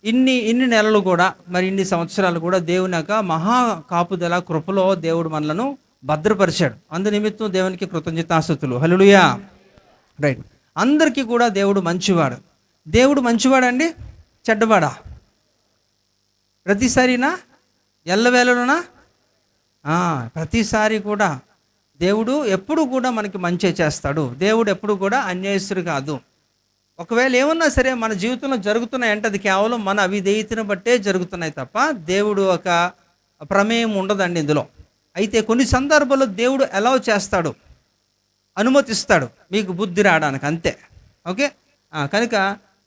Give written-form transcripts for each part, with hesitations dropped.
ఇన్ని ఇన్ని నెలలు కూడా, మరి ఇన్ని సంవత్సరాలు కూడా దేవుని యొక్క మహా కాపుదల కృపలో దేవుడు మనలను భద్రపరిచాడు. అందు నిమిత్తం దేవునికి కృతజ్ఞతాస్తుతులు. హల్లెలూయా. రైట్. అందరికీ కూడా దేవుడు మంచివాడు. దేవుడు మంచివాడండి, చెడ్డవాడా? ప్రతిసారినా, ఎల్లవేళలోనా? ప్రతిసారి కూడా దేవుడు ఎప్పుడు కూడా మనకి మంచి చేస్తాడు. దేవుడు ఎప్పుడు కూడా అన్యాయస్తుడు కాదు. ఒకవేళ ఏమన్నా సరే మన జీవితంలో జరుగుతున్నాయంటే అది కేవలం మన అవిధేయతను బట్టే జరుగుతున్నాయి తప్ప దేవుడు ఒక ప్రమేయం ఉండదండి ఇందులో. అయితే కొన్ని సందర్భాల్లో దేవుడు ఎలా చేస్తాడు, అనుమతిస్తాడు మీకు బుద్ధి రావడానికి, అంతే. ఓకే. కనుక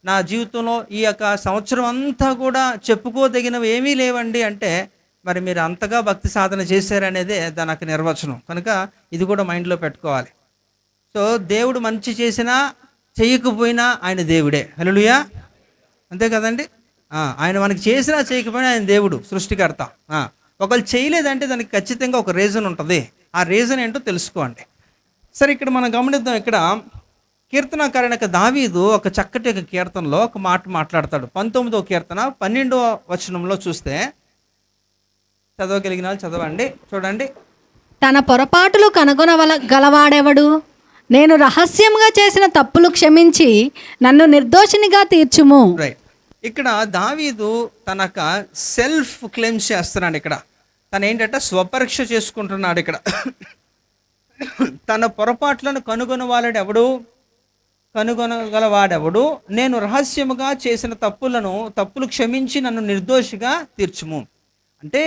నా జీవితంలో ఈ యొక్క సంవత్సరం అంతా కూడా చెప్పుకోదగినవి ఏమీ లేవండి అంటే మరి మీరు అంతగా భక్తి సాధన చేశారనేదే దానికి నిర్వచనం. కనుక ఇది కూడా మైండ్లో పెట్టుకోవాలి. సో దేవుడు మంచి చేసినా చేయకపోయినా ఆయన దేవుడే. హల్లెలూయా. అంతే కదండి. ఆయన మనకి చేసినా చేయకపోయినా ఆయన దేవుడు, సృష్టికర్త. ఒకవేళ చేయలేదంటే దానికి ఖచ్చితంగా ఒక రీజన్ ఉంటుంది. ఆ రీజన్ ఏంటో తెలుసుకోండి. సరే, ఇక్కడ మనం గమనిద్దాం. ఇక్కడ కీర్తనకారుడైన దావీదు ఒక చక్కటి కీర్తనలో ఒక మాట మాట్లాడతాడు. 19వ కీర్తన 12వ వచనంలో చూస్తే, చదవగలిగిన వాళ్ళు చదవండి. చూడండి. తన పొరపాటులు గలవాడెవడు? నేను రహస్యంగా చేసిన తప్పులు క్షమించి నన్ను నిర్దోషినిగా తీర్చుము. రైట్. ఇక్కడ దావీదు తనక సెల్ఫ్ క్లెయిమ్స్ చేస్తున్నాడు. ఇక్కడ తను ఏంటంటే స్వపరీక్ష చేసుకుంటున్నాడు. ఇక్కడ తన పొరపాట్లను కనుగొనగలవాడెవడు? నేను రహస్యముగా చేసిన తప్పులు క్షమించి నన్ను నిర్దోషిగా తీర్చుము. అంటే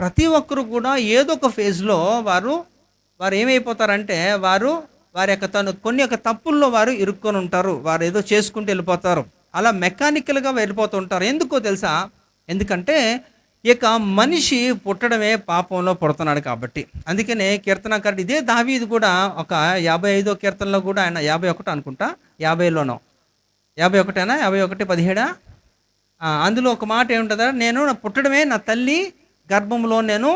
ప్రతి ఒక్కరు కూడా ఏదో ఒక ఫేజ్లో వారు ఏమైపోతారంటే వారి యొక్క కొన్ని యొక్క తప్పుల్లో వారు ఇరుక్కొని ఉంటారు. వారు ఏదో చేసుకుంటూ వెళ్ళిపోతారు. అలా మెకానికల్గా వెళ్ళిపోతూ ఉంటారు. ఎందుకో తెలుసా? ఎందుకంటే ఇక మనిషి పుట్టడమే పాపంలో పుడుతున్నాడు కాబట్టి. అందుకనే కీర్తనకారుడు ఇదే దావీదు కూడా ఒక 55వ కీర్తనలో కూడా ఆయన 51 అనుకుంటా, 50లోనో 51 51:17 అందులో ఒక మాట ఏముంటుందా? నేను పుట్టడమే నా తల్లి గర్భంలో నేను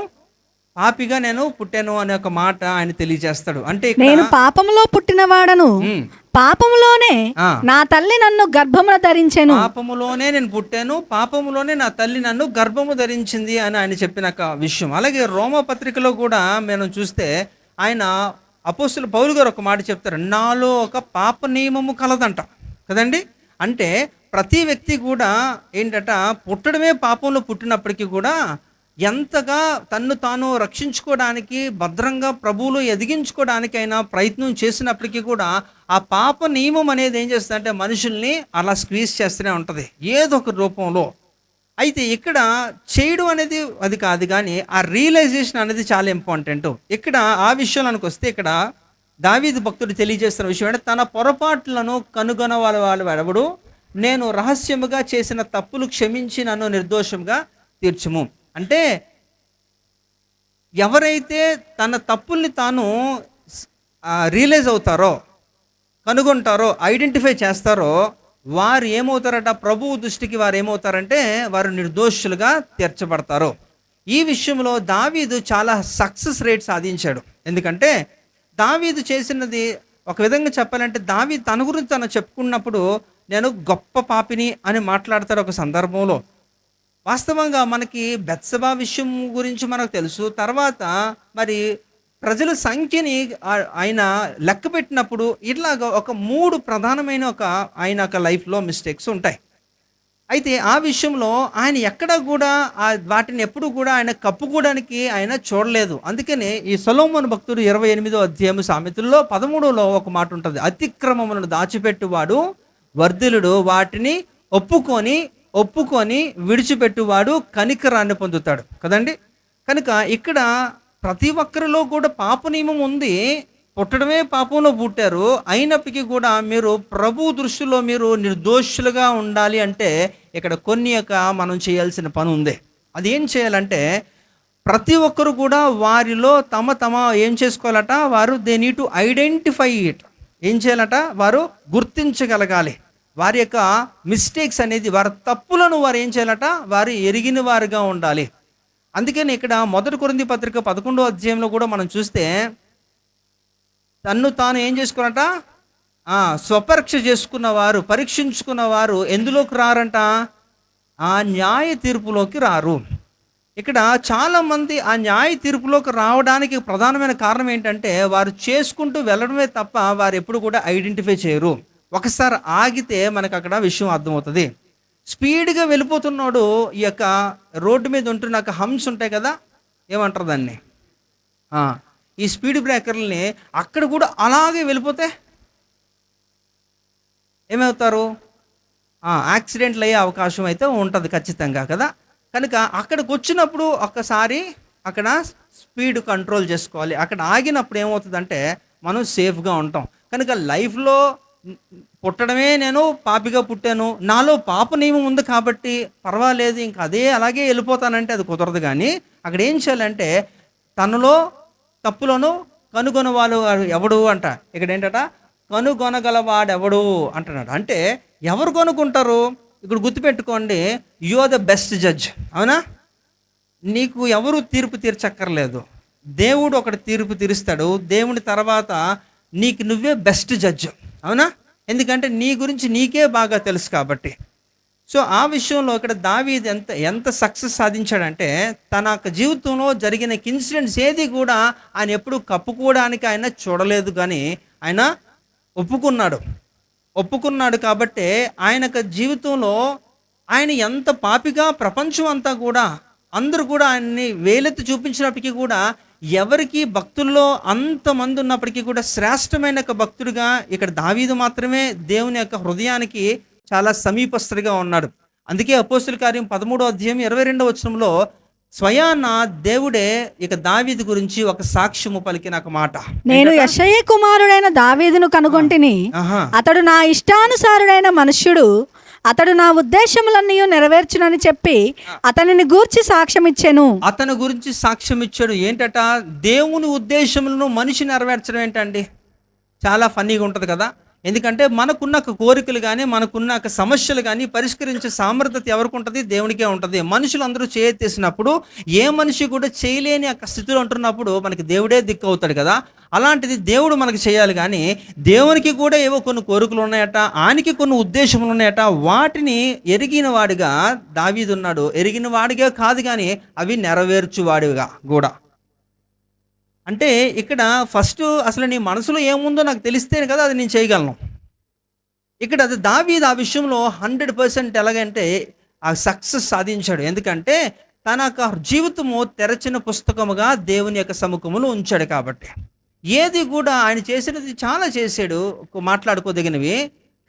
పాపిగా నేను పుట్టాను అనే ఒక మాట ఆయన తెలియజేస్తాడు. అంటే నేను పాపంలో పుట్టినవాడను, పాపములోనే నా తల్లి నన్ను గర్భమున ధరించెను. పాపములోనే నేను పుట్టాను, పాపములోనే నా తల్లి నన్ను గర్భము ధరించింది అని ఆయన చెప్పిన విషయం. అలాగే రోమపత్రికలో కూడా మనం చూస్తే ఆయన అపోస్తుల పౌలు గారు ఒక మాట చెప్తారు, నాలో ఒక పాప నియమము కలదంట కదండి. అంటే ప్రతి వ్యక్తి కూడా ఏంటట, పుట్టడమే పాపంలో పుట్టినప్పటికీ కూడా ఎంతగా తన్ను తాను రక్షించుకోవడానికి, భద్రంగా ప్రభువులో ఎదిగించుకోవడానికైనా ప్రయత్నం చేసినప్పటికీ కూడా ఆ పాప నియమం అనేది ఏం చేస్తుందంటే మనుషుల్ని అలా స్క్వీజ్ చేస్తూనే ఉంటుంది ఏదో ఒక రూపంలో. అయితే ఇక్కడ చేయడం అనేది అది కాదు, కానీ ఆ రియలైజేషన్ అనేది చాలా ఇంపార్టెంట్. ఇక్కడ ఆ విషయానికి వస్తే ఇక్కడ దావీదు భక్తుడు తెలియజేస్తున్న విషయం అంటే తన పొరపాట్లను కనుగొనవాడు నేను రహస్యముగా చేసిన తప్పులు క్షమించి నన్ను నిర్దోషంగా తీర్చుము. అంటే ఎవరైతే తన తప్పుల్ని తాను రియలైజ్ అవుతారో, కనుగొంటారో, ఐడెంటిఫై చేస్తారో వారు ఏమవుతారట? ప్రభువు దృష్టికి వారు ఏమవుతారంటే వారు నిర్దోషులుగా తీర్చబడతారు. ఈ విషయంలో దావీదు చాలా సక్సెస్ రేట్ సాధించాడు. ఎందుకంటే దావీదు చేసినది ఒక విధంగా చెప్పాలంటే, దావీదు తన గురించి తను చెప్పుకున్నప్పుడు నేను గొప్ప పాపిని అని మాట్లాడతాడు ఒక సందర్భంలో. వాస్తవంగా మనకి బెత్షెబా విషయం గురించి మనకు తెలుసు. తర్వాత మరి ప్రజల సంఖ్యని ఆయన లెక్క పెట్టినప్పుడు ఇట్లాగా ఒక 3 ప్రధానమైన ఆయన యొక్క లైఫ్లో మిస్టేక్స్ ఉంటాయి. అయితే ఆ విషయంలో ఆయన ఎక్కడ కూడా వాటిని ఎప్పుడు కూడా ఆయన కప్పుకోవడానికి ఆయన చూడలేదు. అందుకనే ఈ సొలొమోను భక్తుడు 28వ అధ్యాయం సామెతల్లో 13లో ఒక మాట ఉంటుంది, అతిక్రమములను దాచిపెట్టువాడు వర్ధిల్లుడు, వాటిని ఒప్పుకొని విడిచిపెట్టువాడు కనికరాన్ని పొందుతాడు కదండి. కనుక ఇక్కడ ప్రతి ఒక్కరిలో కూడా పాప నియమం ఉంది. పుట్టడమే పాపంలో పుట్టారు. అయినప్పటికీ కూడా మీరు ప్రభు దృష్టిలో మీరు నిర్దోషులుగా ఉండాలి అంటే ఇక్కడ కొన్ని మనం చేయాల్సిన పని ఉంది. అది ఏం చేయాలంటే ప్రతి ఒక్కరు కూడా వారిలో తమ ఏం చేసుకోవాలట? వారు they need to identify it. ఏం చేయాలట? వారు గుర్తించగలగాలి వారి యొక్క మిస్టేక్స్ అనేది, వారి తప్పులను వారు ఏం చేయాలట? వారు ఎరిగిన వారుగా ఉండాలి. అందుకని ఇక్కడ 1 కొరింథీ పత్రిక 11వ అధ్యాయంలో కూడా మనం చూస్తే తన్ను తాను ఏం చేసుకోవాలంట? స్వపరీక్ష చేసుకున్నవారు, పరీక్షించుకున్నవారు ఎందులోకి రారంట? ఆ న్యాయ తీర్పులోకి రారు. ఇక్కడ చాలామంది ఆ న్యాయ తీర్పులోకి రావడానికి ప్రధానమైన కారణం ఏంటంటే, వారు చేసుకుంటూ వెళ్ళడమే తప్ప వారు ఎప్పుడు కూడా ఐడెంటిఫై చేయరు. ఒకసారి ఆగితే మనకు అక్కడ విషయం అర్థమవుతుంది. స్పీడ్గా వెళ్ళిపోతున్నాడు, ఈ యొక్క రోడ్డు మీద ఉంటున్న హంప్స్ ఉంటాయి కదా, ఏమంటారు దాన్ని, ఈ స్పీడ్ బ్రేకర్లని అక్కడ కూడా అలాగే వెళ్ళిపోతే ఏమవుతారు? యాక్సిడెంట్లు అయ్యే అవకాశం అయితే ఉంటుంది ఖచ్చితంగా కదా. కనుక అక్కడికి వచ్చినప్పుడు ఒక్కసారి అక్కడ స్పీడ్ కంట్రోల్ చేసుకోవాలి. అక్కడ ఆగినప్పుడు ఏమవుతుందంటే మనం సేఫ్గా ఉంటాం. కనుక లైఫ్లో పుట్టడమే నేను పాపిగా పుట్టాను, నాలో పాప నియమం ఉంది కాబట్టి పర్వాలేదు, ఇంకా అదే అలాగే వెళ్ళిపోతానంటే అది కుదరదు. కానీ అక్కడ ఏం చేయాలంటే తనలో తప్పులను కనుగొనవాడు ఎవడు అంట. ఇక్కడ ఏంటట, కనుగొనగలవాడెవడు అంటున్నాడు. అంటే ఎవరు కొనుక్కుంటారు? ఇక్కడ గుర్తుపెట్టుకోండి, you are the best judge. అవునా? నీకు ఎవరు తీర్పు తీర్చక్కర్లేదు, దేవుడు ఒకటి తీర్పు తీరుస్తాడు. దేవుని తర్వాత నీకు నువ్వే బెస్ట్ జడ్జ్. అవునా? ఎందుకంటే నీ గురించి నీకే బాగా తెలుసు కాబట్టి. సో ఆ విషయంలో ఇక్కడ దావీదు ఎంత సక్సెస్ సాధించాడంటే, తన యొక్క జీవితంలో జరిగిన ఇన్సిడెంట్స్ ఏది కూడా ఆయన ఎప్పుడు కప్పుకోవడానికి ఆయన చూడలేదు, కానీ ఆయన ఒప్పుకున్నాడు కాబట్టి ఆయన జీవితంలో ఆయన ఎంత పాపిగా ప్రపంచం అంతా కూడా అందరూ కూడా ఆయన్ని వేలెత్తి చూపించినప్పటికీ కూడా, ఎవరికి భక్తుల్లో అంతమంది ఉన్నప్పటికీ కూడా శ్రేష్టమైన భక్తుడిగా ఇక్కడ దావీదు మాత్రమే దేవుని యొక్క హృదయానికి చాలా సమీపస్తుడిగా ఉన్నాడు. అందుకే అపోస్తుల కార్యం 13వ అధ్యాయం 22వ వచనంలో స్వయాన దేవుడే ఇక దావీదు గురించి ఒక సాక్ష్యము పలికిన ఒక మాట, నేను యెషయ కుమారుడైన దావీదును కనుగొంటిని, అతడు నా ఇష్టానుసారుడైన మనుష్యుడు, అతడు నా ఉద్దేశములన్నీ నెరవేర్చునని చెప్పి అతనిని గూర్చి సాక్ష్యం ఇచ్చాను. అతని గురించి సాక్ష్యం ఇచ్చాడు. ఏంటట? దేవుని ఉద్దేశములను మనిషి నెరవేర్చడం ఏంటండి? చాలా ఫన్నీగా ఉంటుంది కదా. ఎందుకంటే మనకున్న కోరికలు కానీ మనకున్న సమస్యలు కానీ పరిష్కరించే సామర్థ్యత ఎవరికి ఉంటుంది? దేవునికే ఉంటుంది. మనుషులు అందరూ చేయెత్తేసినప్పుడు ఏ మనిషి కూడా చేయలేని స్థితిలో ఉంటున్నప్పుడు మనకి దేవుడే దిక్కు అవుతాడు కదా. అలాంటిది దేవుడు మనకు చేయాలి, కానీ దేవునికి కూడా ఏవో కొన్ని కోరికలు ఉన్నాయట, ఆయనకి కొన్ని ఉద్దేశములు ఉన్నాయట. వాటిని ఎరిగిన వాడిగా దావీదు ఉన్నాడు. ఎరిగిన వాడిగా కాదు, కానీ అవి నెరవేర్చువాడిగా కూడా. అంటే ఇక్కడ ఫస్ట్ అసలు నీ మనసులో ఏముందో నాకు తెలిస్తేనే కదా అది నేను చేయగలను. ఇక్కడ అది దావీదు ఆ విషయంలో 100% ఎలాగంటే ఆ సక్సెస్ సాధించాడు. ఎందుకంటే తన యొక్క జీవితము తెరచిన పుస్తకముగా దేవుని యొక్క సముఖములో ఉంచాడు కాబట్టి. ఏది కూడా ఆయన చేసినది చాలా చేశాడు, మాట్లాడుకోదగినవి,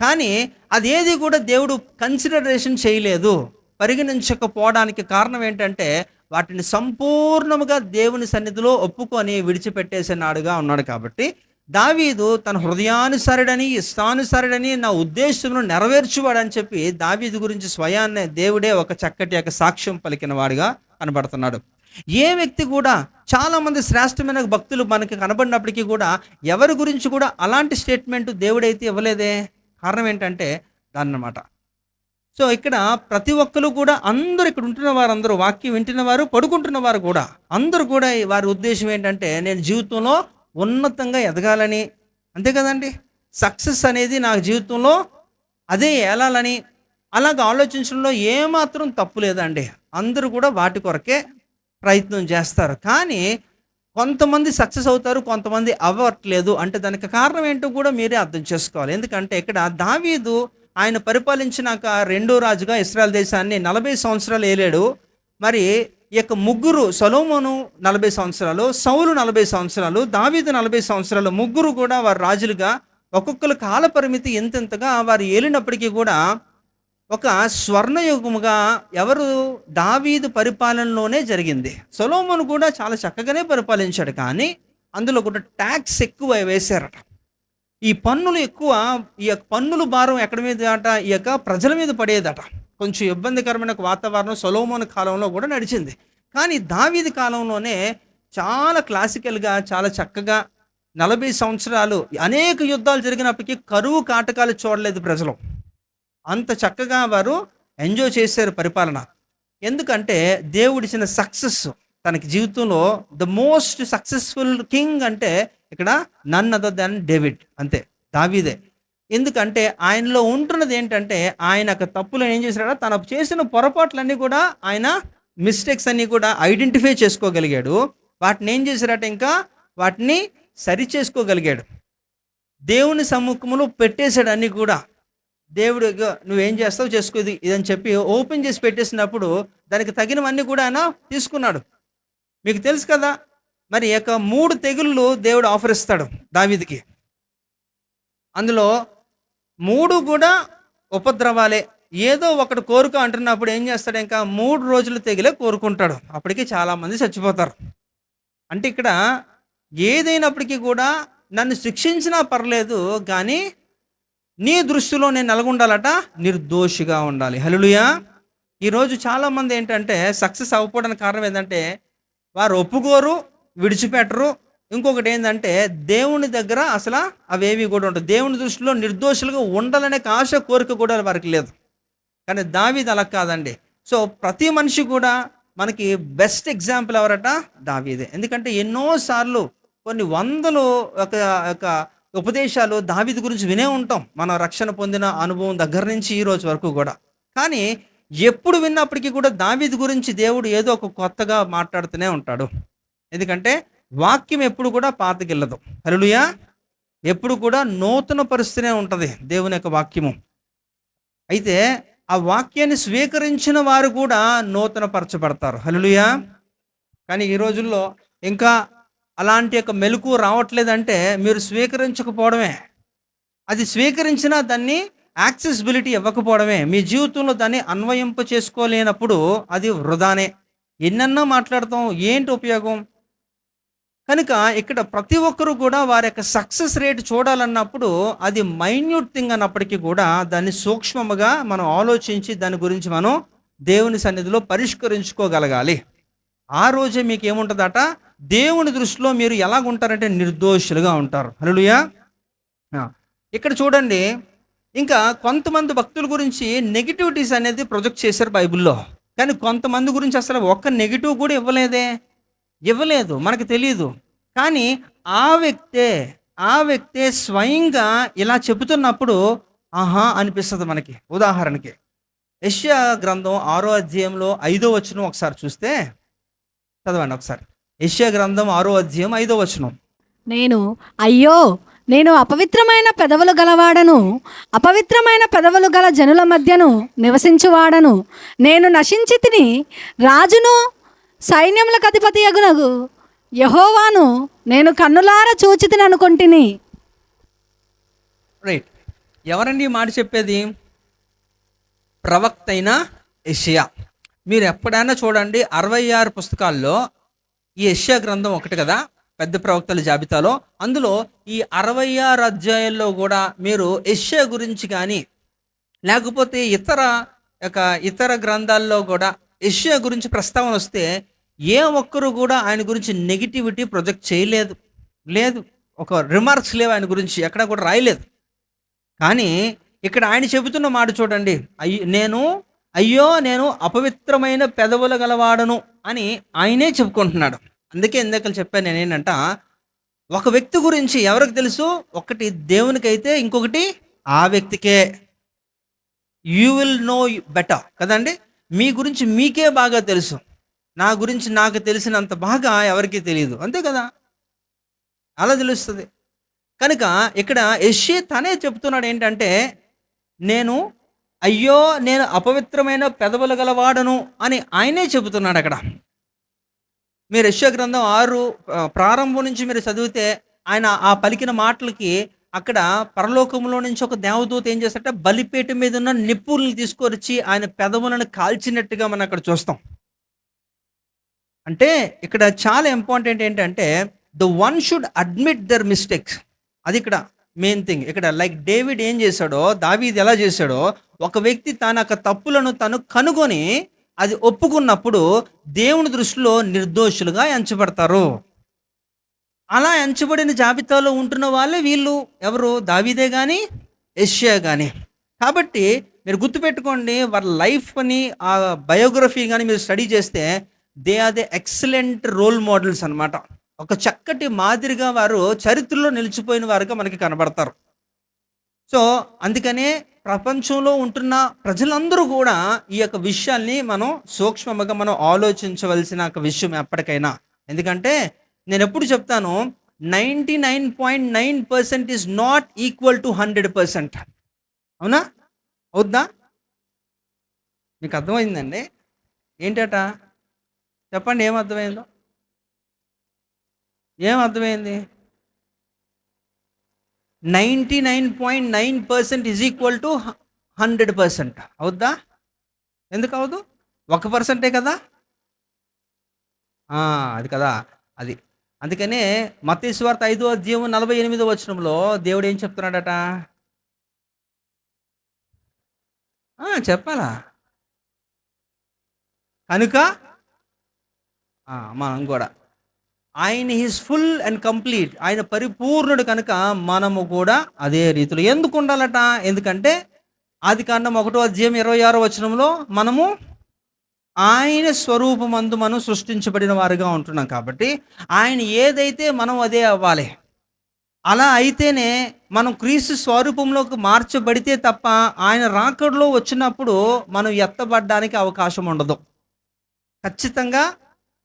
కానీ అదేది కూడా దేవుడు కన్సిడరేషన్ చేయలేదు, పరిగణించకపోవడానికి కారణం ఏంటంటే వాటిని సంపూర్ణముగా దేవుని సన్నిధిలో ఒప్పుకొని విడిచిపెట్టేసినాడుగా ఉన్నాడు. కాబట్టి దావీదు తన హృదయానుసరుడని ఇష్టానుసరుడని నా ఉద్దేశమును నెరవేర్చువాడని చెప్పి దావీదు గురించి స్వయాన్నే దేవుడే ఒక చక్కటి యొక్క సాక్ష్యం పలికిన వాడిగా కనబడుతున్నాడు. ఏ వ్యక్తి కూడా, చాలామంది శ్రేష్టమైన భక్తులు మనకి కనబడినప్పటికీ కూడా ఎవరి గురించి కూడా అలాంటి స్టేట్మెంట్ దేవుడైతే ఇవ్వలేదే. కారణం ఏంటంటే దాన్నమాట. సో ఇక్కడ ప్రతి ఒక్కరు కూడా, అందరూ ఇక్కడ ఉంటున్న వారందరూ, వాక్యం వింటున్న వారు, పడుకుంటున్న వారు కూడా, అందరూ కూడా వారి ఉద్దేశం ఏంటంటే నేను జీవితంలో ఉన్నతంగా ఎదగాలని. అంతే కదండి. సక్సెస్ అనేది నా జీవితంలో అదే ఏలాలని అలాగ ఆలోచించడంలో ఏమాత్రం తప్పు లేదండి. అందరూ కూడా వాటి కొరకే ప్రయత్నం చేస్తారు. కానీ కొంతమంది సక్సెస్ అవుతారు, కొంతమంది అవ్వట్లేదు. అంటే దానికి కారణం ఏంటో కూడా మీరే అర్థం చేసుకోవాలి. ఎందుకంటే ఇక్కడ దావీదు ఆయన పరిపాలించినాక రెండో రాజుగా ఇశ్రాయేల్ దేశాన్ని 40 సంవత్సరాలు ఏలాడు. మరి ఈ యొక్క ముగ్గురు, సొలొమోను 40 సంవత్సరాలు, సౌలు 40 సంవత్సరాలు, దావీదు 40 సంవత్సరాలు, ముగ్గురు కూడా వారు రాజులుగా ఒక్కొక్కరు కాల పరిమితి ఎంతెంతగా వారు ఏలినప్పటికీ కూడా ఒక స్వర్ణయుగముగా ఎవరు దావీదు పరిపాలనలోనే జరిగింది. సొలొమోను కూడా చాలా చక్కగానే పరిపాలించాడు, కానీ అందులో కూడా ట్యాక్స్ ఎక్కువ వేశారట. ఈ పన్నులు ఎక్కువ, ఈ యొక్క పన్నుల భారం ఎక్కడి మీద అట, ఈ యొక్క ప్రజల మీద పడేదట. కొంచెం ఇబ్బందికరమైన వాతావరణం సొలొమోను కాలంలో కూడా నడిచింది. కానీ దావీదు కాలంలోనే చాలా క్లాసికల్గా, చాలా చక్కగా 40 సంవత్సరాలు అనేక యుద్ధాలు జరిగినప్పటికీ కరువు కాటకాలు చూడలేదు ప్రజలు. అంత చక్కగా వారు ఎంజాయ్ చేశారు పరిపాలన. ఎందుకంటే దేవుడిచ్చిన సక్సెస్ తనకి జీవితంలో ద మోస్ట్ సక్సెస్ఫుల్ కింగ్ అంటే ఇక్కడ నన్ అదర్ దాన్ డేవిడ్, అంతే, దావీదే. ఎందుకంటే ఆయనలో ఉంటున్నది ఏంటంటే ఆయన యొక్క తప్పులు ఏం చేశాడో తను చేసిన పొరపాట్లన్నీ కూడా ఆయన మిస్టేక్స్ అన్నీ కూడా ఐడెంటిఫై చేసుకోగలిగాడు. వాటిని ఏం చేశాడట, ఇంకా వాటిని సరి చేసుకోగలిగాడు. దేవుని సముఖంలో పెట్టేశాడు అన్నీ కూడా. దేవుడు ఇగో నువ్వేం చేస్తావు చేసుకో, ఇది ఇదని చెప్పి ఓపెన్ చేసి పెట్టేసినప్పుడు దానికి తగినవన్నీ కూడా ఆయన తీసుకున్నాడు. మీకు తెలుసు కదా, మరి యొక్క 3 తెగుళ్ళు దేవుడు ఆఫర్ ఇస్తాడు దావీదుకి. అందులో 3 కూడా ఉపద్రవాలే. ఏదో ఒకటి కోరుకో అంటున్నప్పుడు ఏం చేస్తాడు, ఇంకా 3 రోజులు తెగిలే కోరుకుంటాడు. అప్పటికి చాలామంది చచ్చిపోతారు. అంటే ఇక్కడ ఏదైనప్పటికీ కూడా నన్ను శిక్షించినా పర్లేదు, కానీ నీ దృష్టిలో నేను ఎలాగుండాలట, నిర్దోషిగా ఉండాలి. హల్లెలూయా. ఈరోజు చాలామంది ఏంటంటే సక్సెస్ అవ్వకపోవడానికి కారణం ఏంటంటే వారు ఒప్పుకోరు, విడిచిపెట్టరు. ఇంకొకటి ఏంటంటే దేవుని దగ్గర అసలు అవేవి కూడా ఉంటాయి. దేవుని దృష్టిలో నిర్దోషులుగా ఉండాలనే ఆశ, కోరిక కూడా వారికి లేదు. కానీ దావీదు అలా కాదండి. సో ప్రతి మనిషి కూడా మనకి బెస్ట్ ఎగ్జాంపుల్ ఎవరట, దావీదే. ఎందుకంటే ఎన్నోసార్లు కొన్ని వందలు ఒక ఉపదేశాలు దావీదు గురించి వినే ఉంటాం, మన రక్షణ పొందిన అనుభవం దగ్గర నుంచి ఈ రోజు వరకు కూడా. కానీ ఎప్పుడు విన్నప్పటికీ కూడా దావీదు గురించి దేవుడు ఏదో ఒక కొత్తగా మాట్లాడుతూనే ఉంటాడు. ఎందుకంటే వాక్యం ఎప్పుడు కూడా పాతగిల్లదు. హల్లెలూయా. ఎప్పుడు కూడా నూతన పరుస్తూనే ఉంటుంది దేవుని యొక్క వాక్యము. అయితే ఆ వాక్యాన్ని స్వీకరించిన వారు కూడా నూతన పరచబడతారు. హల్లెలూయా. కానీ ఈ రోజుల్లో ఇంకా అలాంటి యొక్క మెలకువ రావట్లేదంటే మీరు స్వీకరించకపోవడమే. అది స్వీకరించినా దాన్ని యాక్సెసిబిలిటీ ఇవ్వకపోవడమే. మీ జీవితంలో దాన్ని అన్వయింప చేసుకోలేనప్పుడు అది వృధానే. ఎన్నన్నా మాట్లాడతాం, ఏంటి ఉపయోగం? కనుక ఇక్కడ ప్రతి ఒక్కరు కూడా వారి యొక్క సక్సెస్ రేట్ చూడాలన్నప్పుడు అది మైన్యూట్ థింగ్ అన్నప్పటికీ కూడా దాన్ని సూక్ష్మముగా మనం ఆలోచించి దాని గురించి మనం దేవుని సన్నిధిలో పరిష్కరించుకోగలగాలి. ఆ రోజే మీకు ఏముంటుందట, దేవుని దృష్టిలో మీరు ఎలాగుంటారంటే నిర్దోషులుగా ఉంటారు. హల్లెలూయా. ఇక్కడ చూడండి, ఇంకా కొంతమంది భక్తుల గురించి నెగిటివిటీస్ అనేది ప్రొజెక్ట్ చేశారు బైబిల్లో. కానీ కొంతమంది గురించి అసలు ఒక్క నెగిటివ్ కూడా ఇవ్వలేదు, మనకు తెలియదు. కానీ ఆ వ్యక్తే స్వయంగా ఇలా చెబుతున్నప్పుడు ఆహా అనిపిస్తుంది మనకి. ఉదాహరణకి యెషయా గ్రంథం 6వ అధ్యాయంలో 5వ వచనం ఒకసారి చూస్తే, చదవండి ఒకసారి. యెషయా గ్రంథం 6వ అధ్యాయం 5వ వచనం. అయ్యో నేను అపవిత్రమైన పెదవులు గలవాడను, అపవిత్రమైన పెదవులు గల జనుల మధ్యను నివసించువాడను. నేను నశించి తిని, రాజును సైన్యములకు అధిపతి యగునగు యెహోవాను నేను కన్నులారా చూచితిని అనుకొంటిని. రైట్. ఎవరండి ఈ మాట చెప్పేది? ప్రవక్త అయిన యెషయా. మీరు ఎప్పుడైనా చూడండి 66 పుస్తకాల్లో ఈ యెషయా గ్రంథం ఒకటి కదా పెద్ద ప్రవక్తల జాబితాలో. అందులో ఈ 66 అధ్యాయాల్లో కూడా మీరు యెషయా గురించి కానీ లేకపోతే ఇతర గ్రంథాల్లో కూడా యెషయా గురించి ప్రస్తావన వస్తే ఏ ఒక్కరు కూడా ఆయన గురించి నెగిటివిటీ ప్రొజెక్ట్ లేదు. ఒక రిమార్క్స్ లేవు ఆయన గురించి, ఎక్కడ కూడా రాయలేదు. కానీ ఇక్కడ ఆయన చెబుతున్న మాట చూడండి, అయ్యో నేను అపవిత్రమైన పెదవులు గలవాడను అని ఆయనే చెప్పుకుంటున్నాడు. అందుకే ఇందాక చెప్పాను నేనేంటంట, ఒక వ్యక్తి గురించి ఎవరికి తెలుసు? ఒకటి దేవునికైతే, ఇంకొకటి ఆ వ్యక్తికే. యూ విల్ నో బెటర్ కదండి. మీ గురించి మీకే బాగా తెలుసు. నా గురించి నాకు తెలిసినంత బాగా ఎవరికీ తెలియదు, అంతే కదా, అలా తెలుస్తుంది. కనుక ఇక్కడ యెషయా తనే చెప్తున్నాడు ఏంటంటే, అయ్యో నేను అపవిత్రమైన పెదవులు గలవాడను అని ఆయనే చెబుతున్నాడు అక్కడ. మీరు యెషయా గ్రంథం 6 ప్రారంభం నుంచి మీరు చదివితే ఆయన ఆ పలికిన మాటలకి అక్కడ పరలోకంలో నుంచి ఒక దేవదూత ఏం చేస్తాడంటే బలిపీఠం మీద ఉన్న నిప్పుల్ని తీసుకొచ్చి ఆయన పెదవులను కాల్చినట్టుగా మనం అక్కడ చూస్తాం. అంటే ఇక్కడ చాలా ఇంపార్టెంట్ ఏంటంటే the one should admit their mistakes. అది ఇక్కడ మెయిన్ థింగ్. ఇక్కడ లైక్ డేవిడ్ ఏం చేశాడో, దావీదు ఎలా చేశాడో, ఒక వ్యక్తి తన యొక్క తప్పులను తను కనుగొని అది ఒప్పుకున్నప్పుడు దేవుని దృష్టిలో నిర్దోషులుగా ఎంచబడతారు. అలా ఎంచబడిన జాబితాలో ఉంటున్న వాళ్ళే వీళ్ళు. ఎవరు? దావీదే కానీ యెషయా కానీ. కాబట్టి మీరు గుర్తుపెట్టుకోండి, వాళ్ళ లైఫ్ని ఆ బయోగ్రఫీ కానీ మీరు స్టడీ చేస్తే they are the excellent role models అన్నమాట. ఒక చక్కటి మాదిరిగా వారు చరిత్రలో నిలిచిపోయిన వారుగా మనకి కనబడతారు. సో అందుకనే ప్రపంచంలో ఉంటున్న ప్రజలందరూ కూడా ఈ యొక్క విషయాల్ని మనం సూక్ష్మంగా మనం ఆలోచించవలసిన ఒక విషయం ఎప్పటికైనా. ఎందుకంటే నేను ఎప్పుడు చెప్తాను, 99.9% ఈజ్ నాట్ ఈక్వల్ టు 100%. అవునా? అవుద్దా? మీకు అర్థమైందండి? ఏంటట? చెప్పండి, ఏం అర్థమైందో? ఏం అర్థమైంది? 99.9% ఈజ్ ఈక్వల్ టు 100%. అవుద్దా? ఎందుకు అవ్వదు? 1%ఏ కదా. అది కదా, అది. అందుకనే మత్తయి సువార్త 5:48 దేవుడు ఏం చెప్తున్నాడట? చెప్పాలా? కనుక మనం కూడా ఆయన ఈజ్ ఫుల్ అండ్ కంప్లీట్, ఆయన పరిపూర్ణుడు కనుక మనము కూడా అదే రీతిలో ఎందుకు ఉండాలట? ఎందుకంటే ఆదికాండం 1:26 మనము ఆయన స్వరూపమందు మనం సృష్టించబడిన వారుగా ఉంటున్నాం కాబట్టి ఆయన ఏదైతే మనం అదే అవ్వాలి. అలా అయితేనే మనం క్రీస్తు స్వరూపంలోకి మార్చబడితే తప్ప ఆయన రాకడలో వచ్చినప్పుడు మనం ఎత్తబడడానికి అవకాశం ఉండదు. ఖచ్చితంగా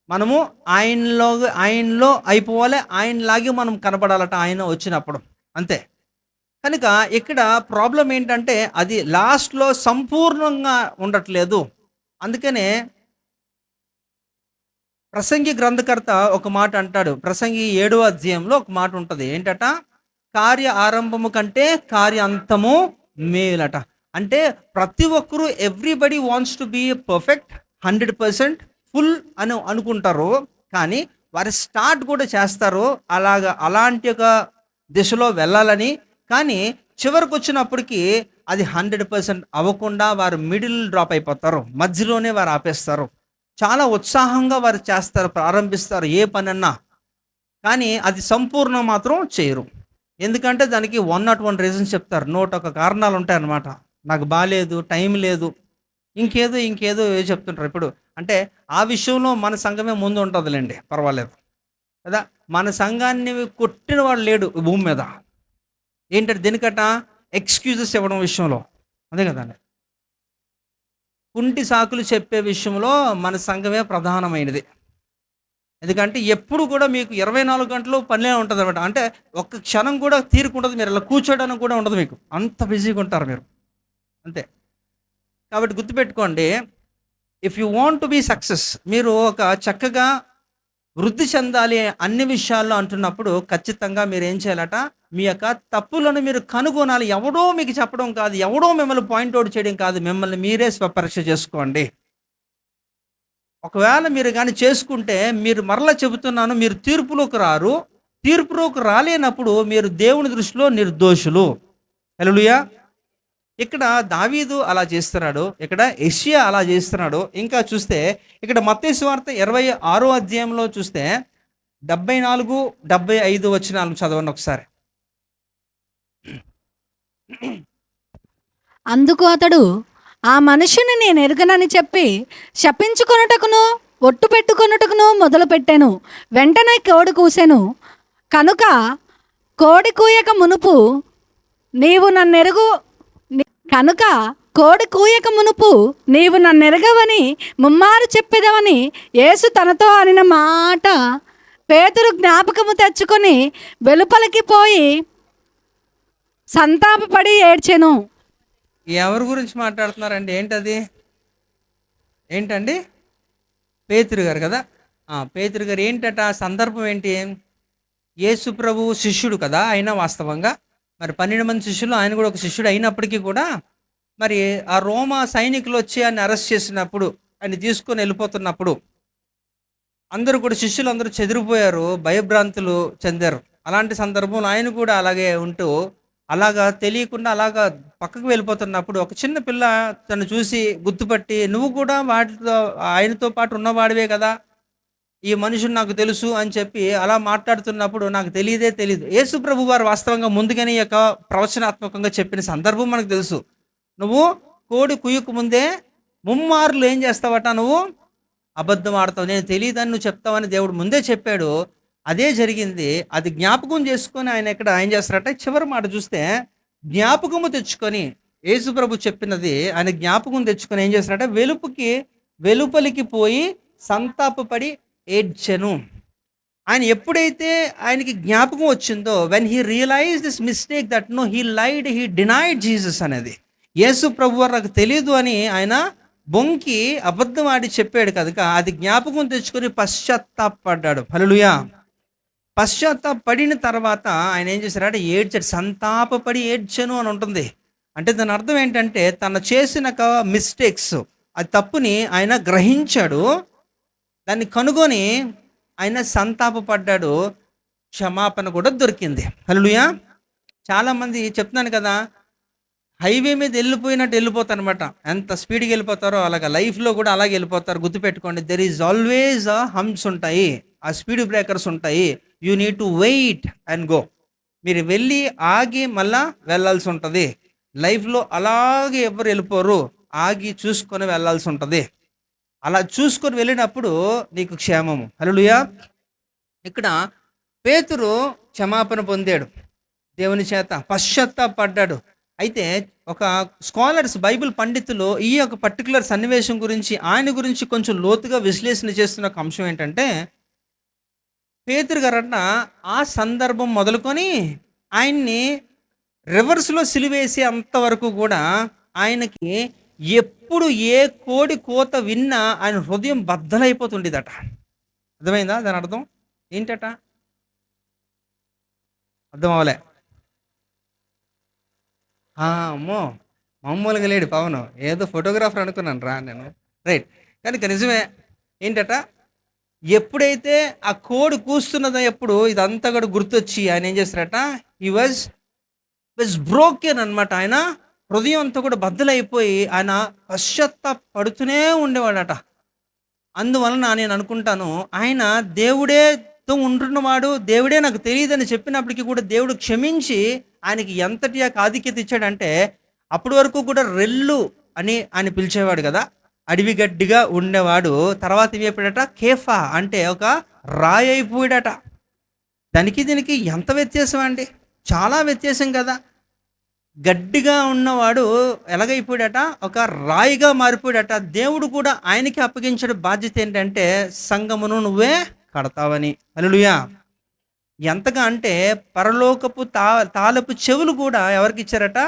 మనము ఆయనలో అయిపోవాలి, ఆయనలాగే మనం కనపడాలట ఆయన వచ్చినప్పుడు, అంతే. కనుక ఇక్కడ ప్రాబ్లం ఏంటంటే అది లాస్ట్లో సంపూర్ణంగా ఉండట్లేదు. అందుకనే ప్రసంగి గ్రంథకర్త ఒక మాట అంటాడు. ప్రసంగి 7వ అధ్యాయంలో ఒక మాట ఉంటుంది. ఏంటట? కార్య ఆరంభము కంటే కార్య అంతము మేలట. అంటే ప్రతి ఒక్కరూ everybody wants to be perfect, 100% full అని అనుకుంటారు. కానీ వారి స్టార్ట్ కూడా చేస్తారు అలాంటి ఒక దిశలో వెళ్ళాలని. కానీ చివరికి వచ్చినప్పటికీ అది 100% అవ్వకుండా వారు మిడిల్ డ్రాప్ అయిపోతారు, మధ్యలోనే వారు ఆపేస్తారు. చాలా ఉత్సాహంగా వారు చేస్తారు, ప్రారంభిస్తారు ఏ పనన్నా, కానీ అది సంపూర్ణం మాత్రం చేయరు. ఎందుకంటే దానికి 101 రీజన్స్ చెప్తారు, 101 కారణాలు ఉంటాయి అన్నమాట. నాకు బాలేదు, టైం లేదు, ఇంకేదో చెప్తుంటారు. ఇప్పుడు అంటే ఆ విషయంలో మన సంఘమే ముందు ఉంటుందిలేండి, పర్వాలేదు కదా. మన సంఘాన్ని కొట్టిన వాడు లేడు ఈ భూమి మీద. ఏంటంటే దేనికట? ఎక్స్క్యూజెస్ ఇవ్వడం విషయంలో, అదే కదండి. కుంటి సాకులు చెప్పే విషయంలో మన సంఘమే ప్రధానమైనది. ఎందుకంటే ఎప్పుడు కూడా మీకు 24 గంటలు పనిలే ఉంటుంది అనమాట. అంటే ఒక్క క్షణం కూడా తీరుకుంటుంది, మీరు ఇలా కూర్చోడానికి కూడా ఉండదు మీకు, అంత బిజీగా ఉంటారు మీరు, అంతే. కాబట్టి గుర్తుపెట్టుకోండి, if you want to be success, మీరు ఒక చక్కగా వృద్ధి చెందాలి అన్ని విషయాల్లో అంటున్నప్పుడు ఖచ్చితంగా మీరు ఏం చేయాలట? మీ యొక్క తప్పులను మీరు కనుగొనాలి. ఎవడో మీకు చెప్పడం కాదు, ఎవడో మిమ్మల్ని పాయింట్అవుట్ చేయడం కాదు, మిమ్మల్ని మీరే స్వపరీక్ష చేసుకోండి. ఒకవేళ మీరు కానీ చేసుకుంటే, మీరు మరలా చెబుతున్నాను, మీరు తీర్పులోకి రారు. తీర్పులోకి రాలేనప్పుడు మీరు దేవుని దృష్టిలో నిర్దోషులు. హల్లెలూయా. ఇక్కడ దావీదు అలా చేస్తున్నాడు, ఇక్కడ యెషయా అలా చేస్తున్నాడు. ఇంకా చూస్తే ఇక్కడ మత్తయి సువార్త 26వ అధ్యాయంలో చూస్తే 74, 75 వచనాలను చదవండి ఒకసారి. అందుకు అతడు, ఆ మనుషుని నేను ఎరుగనని చెప్పి శపించుకొనుటకును ఒట్టు పెట్టుకొనుటకును మొదలుపెట్టాను. వెంటనే కోడి కూసెను. కనుక కోడి కూయక మునుపు నీవు నన్నెరగవని ముమ్మారు చెప్పేదవని యేసు తనతో అనిన మాట పేతురు జ్ఞాపకము తెచ్చుకొని వెలుపలికి పోయి సంతాపపడి ఏడ్చెను. ఎవరి గురించి మాట్లాడుతున్నారండి? ఏంటండి? పేతురు గారు కదా. పేతురు గారు ఏంటట? సందర్భం ఏంటి? యేసు ప్రభువు శిష్యుడు కదా ఆయన. వాస్తవంగా మరి 12 మంది శిష్యులు, ఆయన కూడా ఒక శిష్యుడు అయినప్పటికీ కూడా మరి ఆ రోమా సైనికులు వచ్చి ఆయన అరెస్ట్ చేసినప్పుడు, ఆయన తీసుకొని వెళ్ళిపోతున్నప్పుడు అందరూ కూడా శిష్యులు అందరూ చెదిరిపోయారు, భయభ్రాంతులు చెందారు. అలాంటి సందర్భంలో ఆయన కూడా అలాగే ఉంటూ అలాగా తెలియకుండా అలాగా పక్కకు వెళ్ళిపోతున్నప్పుడు ఒక చిన్న పిల్ల తను చూసి గుర్తుపట్టి, నువ్వు కూడా వాటితో ఆయనతో పాటు ఉన్నవాడివే కదా, ఈ మనుషుడు నాకు తెలుసు అని చెప్పి అలా మాట్లాడుతున్నప్పుడు, నాకు తెలియదు. యేసు ప్రభు వారు వాస్తవంగా ముందుగానే ఈ యొక్క ప్రవచనాత్మకంగా చెప్పిన సందర్భం మనకు తెలుసు. నువ్వు కోడి కుయ్యకు ముందే ముమ్మార్లు ఏం చేస్తావట? నువ్వు అబద్ధం ఆడతావు, నేను తెలియదని నువ్వు చెప్తావని దేవుడు ముందే చెప్పాడు. అదే జరిగింది. అది జ్ఞాపకం చేసుకొని ఆయన ఇక్కడ ఏం చేస్తారట? చివరి మాట చూస్తే జ్ఞాపకము తెచ్చుకొని, యేసు ప్రభు చెప్పినది ఆయన జ్ఞాపకం తెచ్చుకొని ఏం చేస్తాడంటే వెలుపలికి పోయి సంతాపపడి ఏడ్చెను. ఆయన ఎప్పుడైతే ఆయనకి జ్ఞాపకం వచ్చిందో, when he realize this mistake that no he lied, he denied Jesus అనేది, యేసు ప్రభు వారు నాకు తెలియదు అని ఆయన బొంకి అబద్ధం ఆడి చెప్పాడు కనుక అది జ్ఞాపకం తెచ్చుకొని పశ్చాత్తాపడ్డాడు. హల్లెలూయా. పశ్చాత్తాపడిన తర్వాత ఆయన ఏం చేశారంటే ఏడ్చాడు, సంతాపపడి ఏడ్చెను అని ఉంటుంది. అంటే దాని అర్థం ఏంటంటే తను చేసిన మిస్టేక్స్, ఆ తప్పుని ఆయన గ్రహించాడు, దాన్ని కనుగొని ఆయన సంతాపపడ్డాడు, క్షమాపణ కూడా దొరికింది. హల్లెలూయా. చాలామంది చెప్తున్నాను కదా, హైవే మీద వెళ్ళిపోయినట్టు వెళ్ళిపోతారు అనమాట. ఎంత స్పీడ్గా వెళ్ళిపోతారో అలాగా లైఫ్లో కూడా అలాగే వెళ్ళిపోతారు. గుర్తుపెట్టుకోండి, దెర్ ఈజ్ ఆల్వేస్ హంప్స్ ఉంటాయి, ఆ స్పీడ్ బ్రేకర్స్ ఉంటాయి. You need to wait and go. మీరు వెళ్ళి ఆగి మళ్ళా వెళ్ళాల్సి ఉంటుంది. లైఫ్లో అలాగే ఎవరు వెళ్ళిపోరు, ఆగి చూసుకొని వెళ్ళాల్సి ఉంటుంది. అలా చూసుకొని వెళ్ళినప్పుడు నీకు క్షేమము. హల్లెలూయా. ఇక్కడ పేతురు క్షమాపణ పొందాడు, దేవుని చేత పశ్చాత్తాపడ్డాడు. అయితే ఒక స్కాలర్స్, బైబిల్ పండితులు ఈ యొక్క పర్టికులర్ సన్నివేశం గురించి, ఆయన గురించి కొంచెం లోతుగా విశ్లేషణ చేస్తున్న ఒక అంశం ఏంటంటే, పేతురు గారట ఆ సందర్భం మొదలుకొని ఆయన్ని రివర్స్లో సిలివేసే అంతవరకు కూడా ఆయనకి ఎప్పుడు ఏ కోడి కోత విన్నా ఆయన హృదయం బద్దలైపోతుండేదట. అర్థమైందా దాని అర్థం ఏంటట? అర్థం అవలే. అమ్మో, మామూలుగా లేడు పవన్, ఏదో ఫోటోగ్రాఫర్ అనుకున్నాను రా నేను. రైట్, కనుక నిజమే. ఏంటట, ఎప్పుడైతే ఆ కోడి కూస్తున్నదో ఎప్పుడు ఇదంతా కూడా గుర్తొచ్చి ఆయన ఏం చేస్తారట, హీ వాజ్ బ్రోకెన్ అనమాట. ఆయన హృదయం అంతా కూడా బద్దలైపోయి ఆయన పశ్చాత్తాపడుతూనే ఉండేవాడట. అందువలన నేను అనుకుంటాను, ఆయన దేవుడేతో ఉంటున్నవాడు, దేవుడే నాకు తెలియదని చెప్పినప్పటికీ కూడా దేవుడు క్షమించి ఆయనకి ఎంతటి ఆధిక్యత ఇచ్చాడంటే, అప్పటి వరకు కూడా రెల్లు అని ఆయన పిలిచేవాడు కదా, అడవి గడ్డిగా ఉండేవాడు. తర్వాత ఏమైపోయాడట, కేఫా అంటే ఒక రాయి అయిపోయాడట. దానికి దీనికి ఎంత వ్యత్యాసం అండి, చాలా వ్యత్యాసం కదా. గడ్డిగా ఉన్నవాడు ఎలాగైపోయాడట, ఒక రాయిగా మారిపోయాడట. దేవుడు కూడా ఆయనకి అప్పగించిన బాధ్యత ఏంటంటే, సంఘమును నువ్వే కడతావని. హల్లెలూయా. ఎంతగా అంటే పరలోకపు తాలపు చెవులు కూడా ఎవరికి ఇచ్చారట,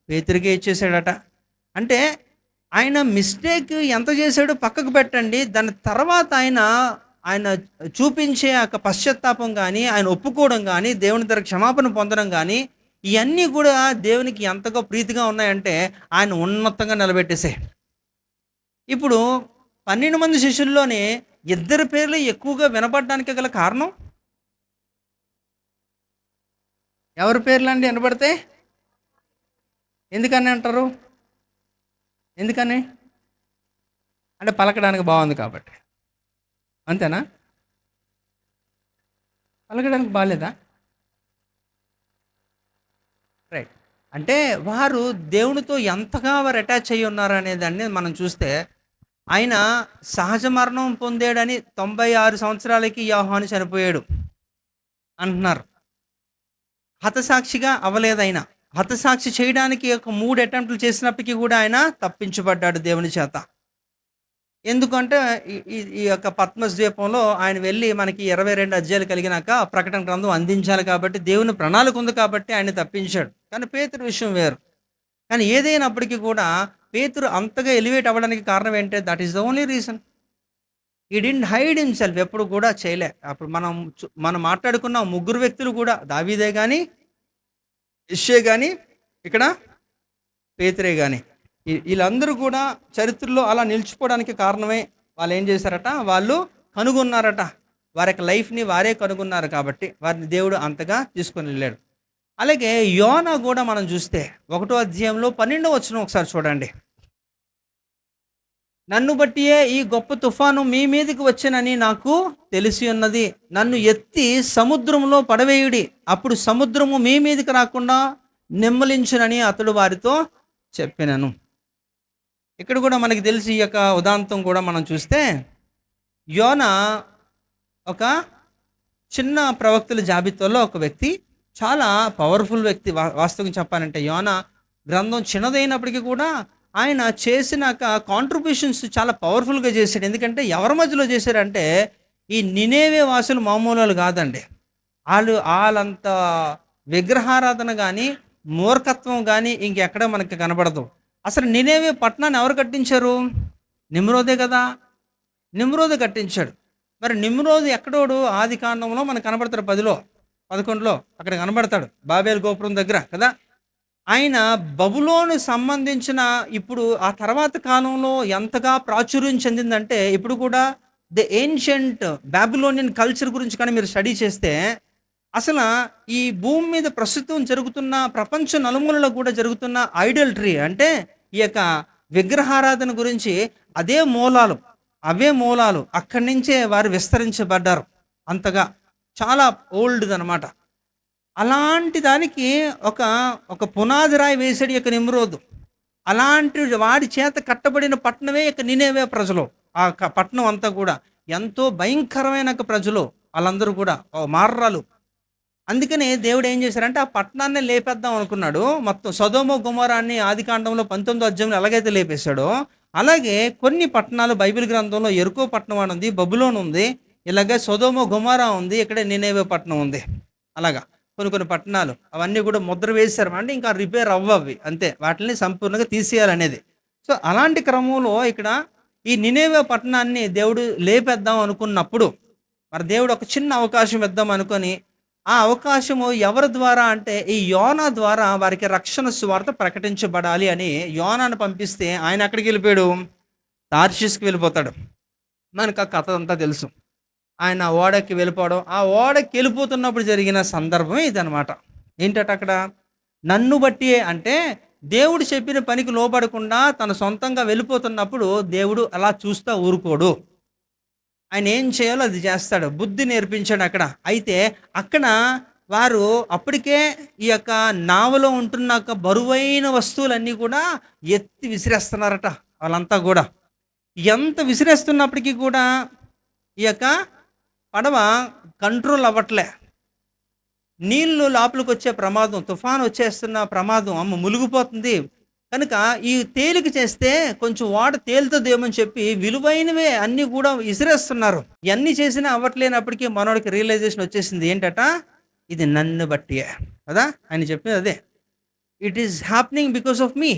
పేతురుకే ఇచ్చేసాడట. అంటే ఆయన మిస్టేక్ ఎంత చేశాడో పక్కకు పెట్టండి, దాని తర్వాత ఆయన చూపించే ఆ పశ్చాత్తాపం కానీ, ఆయన ఒప్పుకోవడం కానీ, దేవుని దగ్గర క్షమాపణ పొందడం కానీ, ఇవన్నీ కూడా దేవునికి ఎంతగా ప్రీతిగా ఉన్నాయంటే ఆయన ఉన్నతంగా నిలబెట్టేసాయి. ఇప్పుడు 12 మంది శిష్యుల్లోనే 2 పేర్లు ఎక్కువగా వినపడడానికి గల కారణం ఎవరి పేర్లు అండి వినపడతాయి? ఎందుకని అంటారు? ఎందుకని అంటే పలకడానికి బాగుంది కాబట్టి, అంతేనా? పలకడానికి బాగాలేదా? రైట్. అంటే వారు దేవునితో ఎంతగా వారు అటాచ్ అయ్యి ఉన్నారు అనేదాన్ని మనం చూస్తే, ఆయన సహజ మరణం పొందాడని 96 సంవత్సరాలకి యోహాను చనిపోయాడు అంటున్నారు. హతసాక్షిగా అవ్వలేదు ఆయన. హతసాక్షి చేయడానికి ఒక 3 అటెంప్ట్లు చేసినప్పటికీ కూడా ఆయన తప్పించబడ్డాడు దేవుని చేత. ఎందుకంటే ఈ యొక్క పద్మస్ ద్వీపంలో ఆయన వెళ్ళి మనకి 22 అధ్యాయాలు కలిగినాక ప్రకటన గ్రంథం అందించాలి కాబట్టి, దేవుని ప్రణాళిక ఉంది కాబట్టి ఆయన తప్పించాడు. కానీ పేతురు విషయం వేరు. కానీ ఏదైనప్పటికీ కూడా పేతురు అంతగా ఎలివేట్ అవ్వడానికి కారణం ఏంటంటే, that is the only reason. He didn't hide himself, ఎప్పుడు కూడా చేయలే. అప్పుడు మనం మాట్లాడుకున్న 3 వ్యక్తులు కూడా, దావీదే కానీ, యెషయా కానీ, ఇక్కడ పేతురే కానీ, వీళ్ళందరూ కూడా చరిత్రలో అలా నిలిచిపోవడానికి కారణమే వాళ్ళు ఏం చేశారట, వాళ్ళు కనుగొన్నారట. వారి యొక్క లైఫ్ని వారే కనుగొన్నారు కాబట్టి వారిని దేవుడు అంతగా తీసుకొని వెళ్ళాడు. అలాగే యోనా కూడా మనం చూస్తే 1వ అధ్యాయంలో 12వ వచనం ఒకసారి చూడండి. నన్ను బట్టియే ఈ గొప్ప తుఫాను మీ మీదకి వచ్చానని నాకు తెలిసి ఉన్నది. నన్ను ఎత్తి సముద్రంలో పడవేయుడి, అప్పుడు సముద్రము మీ మీదకి రాకుండా నెమ్మలించునని అతడు వారితో చెప్పినను. ఇక్కడ కూడా మనకి తెలిసి ఈ యొక్క ఉదాంతం కూడా మనం చూస్తే, యోనా ఒక చిన్న ప్రవక్తల జాబితాలో ఒక వ్యక్తి. చాలా పవర్ఫుల్ వ్యక్తి. వాస్తవంగా చెప్పాలంటే యోనా గ్రంథం చిన్నదైనప్పటికీ కూడా ఆయన చేసినాక కాంట్రిబ్యూషన్స్ చాలా పవర్ఫుల్‌గా చేశాడు. ఎందుకంటే ఎవరి మధ్యలో చేశారంటే ఈ నినేవే వాసులు మామూలోళ్ళు కాదండి. ఆళ్ళంత విగ్రహారాధన గాని, మూర్ఖత్వం గాని ఇంకెక్కడ మనకి కనపడదు. అసలు నినేవే పట్టణాన్ని ఎవరు కట్టించారు? నిమ్రోదే కదా! నిమ్రోదు కట్టించాడు. మరి నిమ్రోదు ఎక్కడోడు ఆదికాండంలో మనకు కనపడతాడు 10లో, 11లో అక్కడ కనబడతాడు. బాబేలు గోపురం దగ్గర కదా! ఆయన బబులోను సంబంధించిన ఇప్పుడు ఆ తర్వాత కాలంలో ఎంతగా ప్రాచుర్యం చెందిందంటే ఇప్పుడు కూడా ది ఏన్షియంట్ బాబిలోనియన్ కల్చర్ గురించి కానీ మీరు స్టడీ చేస్తే అసలు ఈ భూమి మీద ప్రస్తుతం జరుగుతున్న ప్రపంచ నలుమూలలో కూడా జరుగుతున్న ఐడల్ట్రీ అంటే ఈ యొక్క విగ్రహారాధన గురించి అదే మూలాలు అవే మూలాలు అక్కడి నుంచే వారు విస్తరించబడ్డారు. అంతగా చాలా ఓల్డ్ అనమాట. అలాంటి దానికి ఒక ఒక పునాది రాయి వేసాడు యొక్క నిమ్రోదు. అలాంటి వాడి చేత కట్టబడిన పట్టణమే ఇక నినేవే ప్రజలు. ఆ పట్టణం అంతా కూడా ఎంతో భయంకరమైన ఒక ప్రజలు వాళ్ళందరూ కూడా మార్రాలు. అందుకనే దేవుడు ఏం చేశారంటే ఆ పట్టణాన్నే లేపేద్దాం అనుకున్నాడు. మొత్తం సొదొమ గొమొరాన్ని ఆదికాండంలో 19వ అధ్యాయంలో ఎలాగైతే లేపేశాడో అలాగే కొన్ని పట్టణాలు బైబిల్ గ్రంథంలో యెరికో పట్టణం అని ఉంది, బబులోను ఉంది, ఇలాగే సొదొమ గొమొరా ఉంది, ఇక్కడే నినేవే పట్టణం ఉంది. అలాగా కొన్ని పట్టణాలు అవన్నీ కూడా ముద్ర వేశారు అంటే ఇంకా రిపేర్ అవ్వవి అంతే, వాటిని సంపూర్ణంగా తీసేయాలనేది. సో అలాంటి క్రమంలో ఇక్కడ ఈ నినేవే పట్టణాన్ని దేవుడు లేపేద్దాం అనుకున్నప్పుడు మరి దేవుడు ఒక చిన్న అవకాశం ఇద్దాం అనుకొని ఆ అవకాశము ఎవరి ద్వారా అంటే ఈ యోనా ద్వారా వారికి రక్షణ సువార్త ప్రకటించబడాలి అని యోనాను పంపిస్తే ఆయన ఎక్కడికి వెళ్ళిపోయాడు? తార్షీష్‌కి వెళ్ళిపోతాడు. మనకు ఆ కథ అంతా తెలుసు. ఆయన ఓడకి వెళ్ళిపోవడం, ఆ ఓడకి వెళ్ళిపోతున్నప్పుడు జరిగిన సందర్భమే ఇదనమాట. ఏంటట అక్కడ? నన్ను బట్టి అంటే దేవుడు చెప్పిన పనికి లోబడకుండా తన సొంతంగా వెళ్ళిపోతున్నప్పుడు దేవుడు అలా చూస్తా ఊరుకోడు. ఆయన ఏం చేయాలో అది చేస్తాడు. బుద్ధి నేర్పించాడు అక్కడ. అయితే అక్కడ వారు అప్పటికే ఈ యొక్క నావలో ఉంటున్న బరువైన వస్తువులన్నీ కూడా ఎత్తి విసిరేస్తున్నారట వాళ్ళంతా కూడా. ఎంత విసిరేస్తున్నప్పటికీ కూడా ఈ యొక్క పడవ కంట్రోల్ అవ్వట్లే. నీళ్లు లోపలికి వచ్చే ప్రమాదం, తుఫాను వచ్చేస్తున్న ప్రమాదం, అమ్మ మునిగిపోతుంది కనుక ఈ తేలిక చేస్తే కొంచెం ఓడ తేలుతుందేమని చెప్పి విలువైనవే అన్నీ కూడా విసిరేస్తున్నారు. ఇవన్నీ చేసినా అవ్వట్లేనప్పటికీ మనోడికి రియలైజేషన్ వచ్చేసింది. ఏంటట? ఇది నన్ను బట్టియే కదా ఆయన చెప్పింది అదే. It is happening because of me.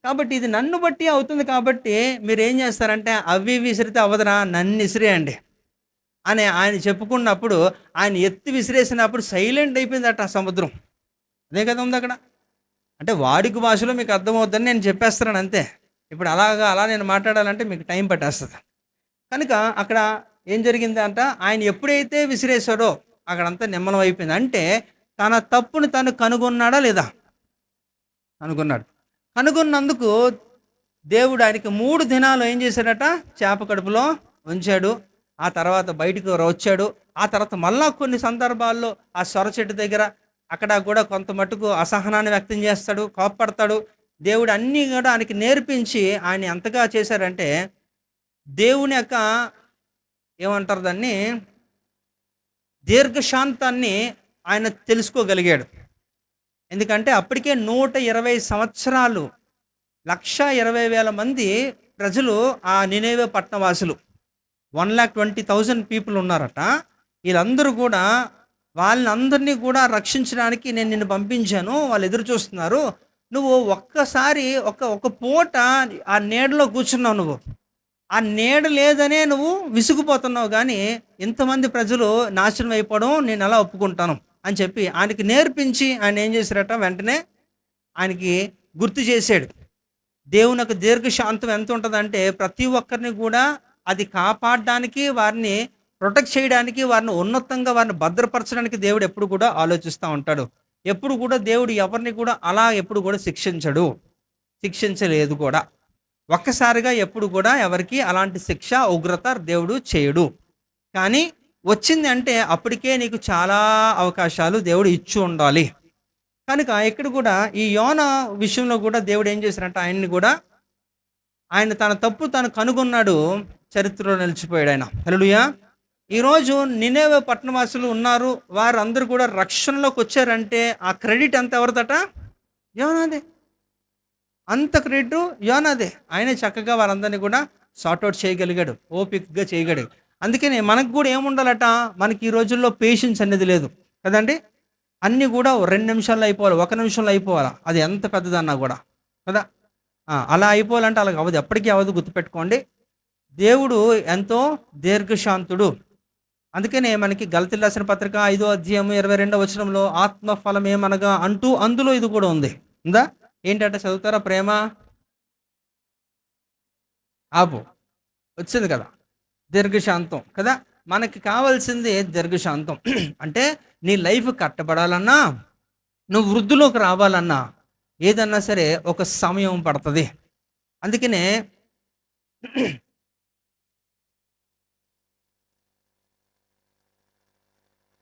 కాబట్టి ఇది నన్ను బట్టి అవుతుంది కాబట్టి మీరు ఏం చేస్తారంటే అవి విసిరితే అవ్వదురా, నన్ను విసిరేయండి అని ఆయన చెప్పుకున్నప్పుడు ఆయన ఎత్తి విసిరేసినప్పుడు సైలెంట్ అయిపోయిందట సముద్రం. అదే కదా ఉంది అక్కడ. అంటే వాడుక భాషలో మీకు అర్థమవుద్దని నేను చెప్పేస్తున్నాను అంతే. ఇప్పుడు అలా నేను మాట్లాడాలంటే మీకు టైం పట్టేస్తుంది. కనుక అక్కడ ఏం జరిగింది అంట, ఆయన ఎప్పుడైతే విసిరేశాడో అక్కడంతా నిమ్మలం అయిపోయింది. అంటే తన తప్పును తను కనుగొన్నాడా లేదా? కనుగొన్నాడు. కనుగొన్నందుకు దేవుడు ఆయనకి 3 దినాలు ఏం చేశాడట? చేప కడుపులో ఉంచాడు. ఆ తర్వాత బయటకు వచ్చాడు. ఆ తర్వాత మళ్ళా కొన్ని సందర్భాల్లో ఆ సొర చెట్టు దగ్గర అక్కడ కూడా కొంత మట్టుకు అసహనాన్ని వ్యక్తం చేస్తాడు, కోప్పడతాడు. దేవుడు అన్నీ కూడా ఆయనకి నేర్పించి ఆయన ఎంతగా చేశారంటే దేవుని యొక్క ఏమంటారు దాన్ని, దీర్ఘశాంతాన్ని ఆయన తెలుసుకోగలిగాడు. ఎందుకంటే అప్పటికే 120 సంవత్సరాలు 1,20,000 మంది ప్రజలు ఆ నినేవే పట్టణవాసులు 1,20,000 పీపుల్ ఉన్నారట. వీళ్ళందరూ కూడా వాళ్ళందరినీ కూడా రక్షించడానికి నేను నిన్ను పంపించాను, వాళ్ళు ఎదురు చూస్తున్నారు. నువ్వు ఒక్కసారి ఒక పూట ఆ నీడలో కూర్చున్నావు. నువ్వు ఆ నీడ లేదనే నువ్వు విసుగుపోతున్నావు, కానీ ఇంతమంది ప్రజలు నాశనం అయిపోవడం నేను ఎలా ఒప్పుకుంటాను అని చెప్పి ఆయనకి నేర్పించి ఆయన ఏం చేశారట, వెంటనే ఆయనకి గుర్తు చేశాడు. దేవుని యొక్క దీర్ఘశాంతం ఎంత ఉంటుందంటే ప్రతి ఒక్కరిని కూడా అది కాపాడడానికి, వారిని ప్రొటెక్ట్ చేయడానికి, వారిని ఉన్నతంగా వారిని భద్రపరచడానికి దేవుడు ఎప్పుడు కూడా ఆలోచిస్తూ ఉంటాడు. ఎప్పుడు కూడా దేవుడు ఎవరిని కూడా అలా ఎప్పుడు కూడా శిక్షించడు, శిక్షించలేదు కూడా. ఒక్కసారిగా ఎప్పుడు కూడా ఎవరికి అలాంటి శిక్ష ఉగ్రత దేవుడు చేయడు. కానీ వచ్చింది అంటే అప్పటికే నీకు చాలా అవకాశాలు దేవుడు ఇచ్చి ఉండాలి. కనుక ఇక్కడ కూడా ఈ యోనా విషయంలో కూడా దేవుడు ఏం చేశారంటే ఆయన్ని కూడా ఆయన తన తప్పు తాను కనుగొన్నాడు, చరిత్రలో నిలిచిపోయాడు ఆయన. హల్లెలూయా. ఈరోజు నినేవే పట్టణవాసులు ఉన్నారు, వారందరూ కూడా రక్షణలోకి వచ్చారంటే ఆ క్రెడిట్ అంత ఎవరిదట? యోనాదే. అంత క్రెడిట్ యోనాదే. ఆయనే చక్కగా వారందరినీ కూడా సార్ట్అవుట్ చేయగలిగాడు, ఓపికగా చేయగలిగాడు. అందుకని మనకు కూడా ఏముండాలట, మనకి ఈ రోజుల్లో పేషెన్స్ అనేది లేదు కదండి. అన్నీ కూడా 2 నిమిషాల్లో అయిపోవాలి, 1 నిమిషంలో అయిపోవాలా, అది ఎంత పెద్దదన్నా కూడా కదా. అలా అయిపోవాలంటే అలాగ అవ్వదు, ఎప్పటికీ అవ్వదు, గుర్తుపెట్టుకోండి. దేవుడు ఎంతో దీర్ఘశాంతుడు. అందుకనే మనకి గలతీయులకు రాసిన పత్రిక 5వ అధ్యాయం 22వ వచనంలో ఆత్మఫలం ఏమనగా అంటూ అందులో ఇది కూడా ఉంది. ఉందా? ఏంటంటే చదువుతారా? ప్రేమ, ఆపు, వచ్చింది కదా, దీర్ఘశాంతం కదా. మనకి కావాల్సింది దీర్ఘశాంతం. అంటే నీ లైఫ్ కట్టబడాలన్నా, నువ్వు వృద్ధిలోకి రావాలన్నా, ఏదన్నా సరే ఒక సమయం పడుతుంది. అందుకనే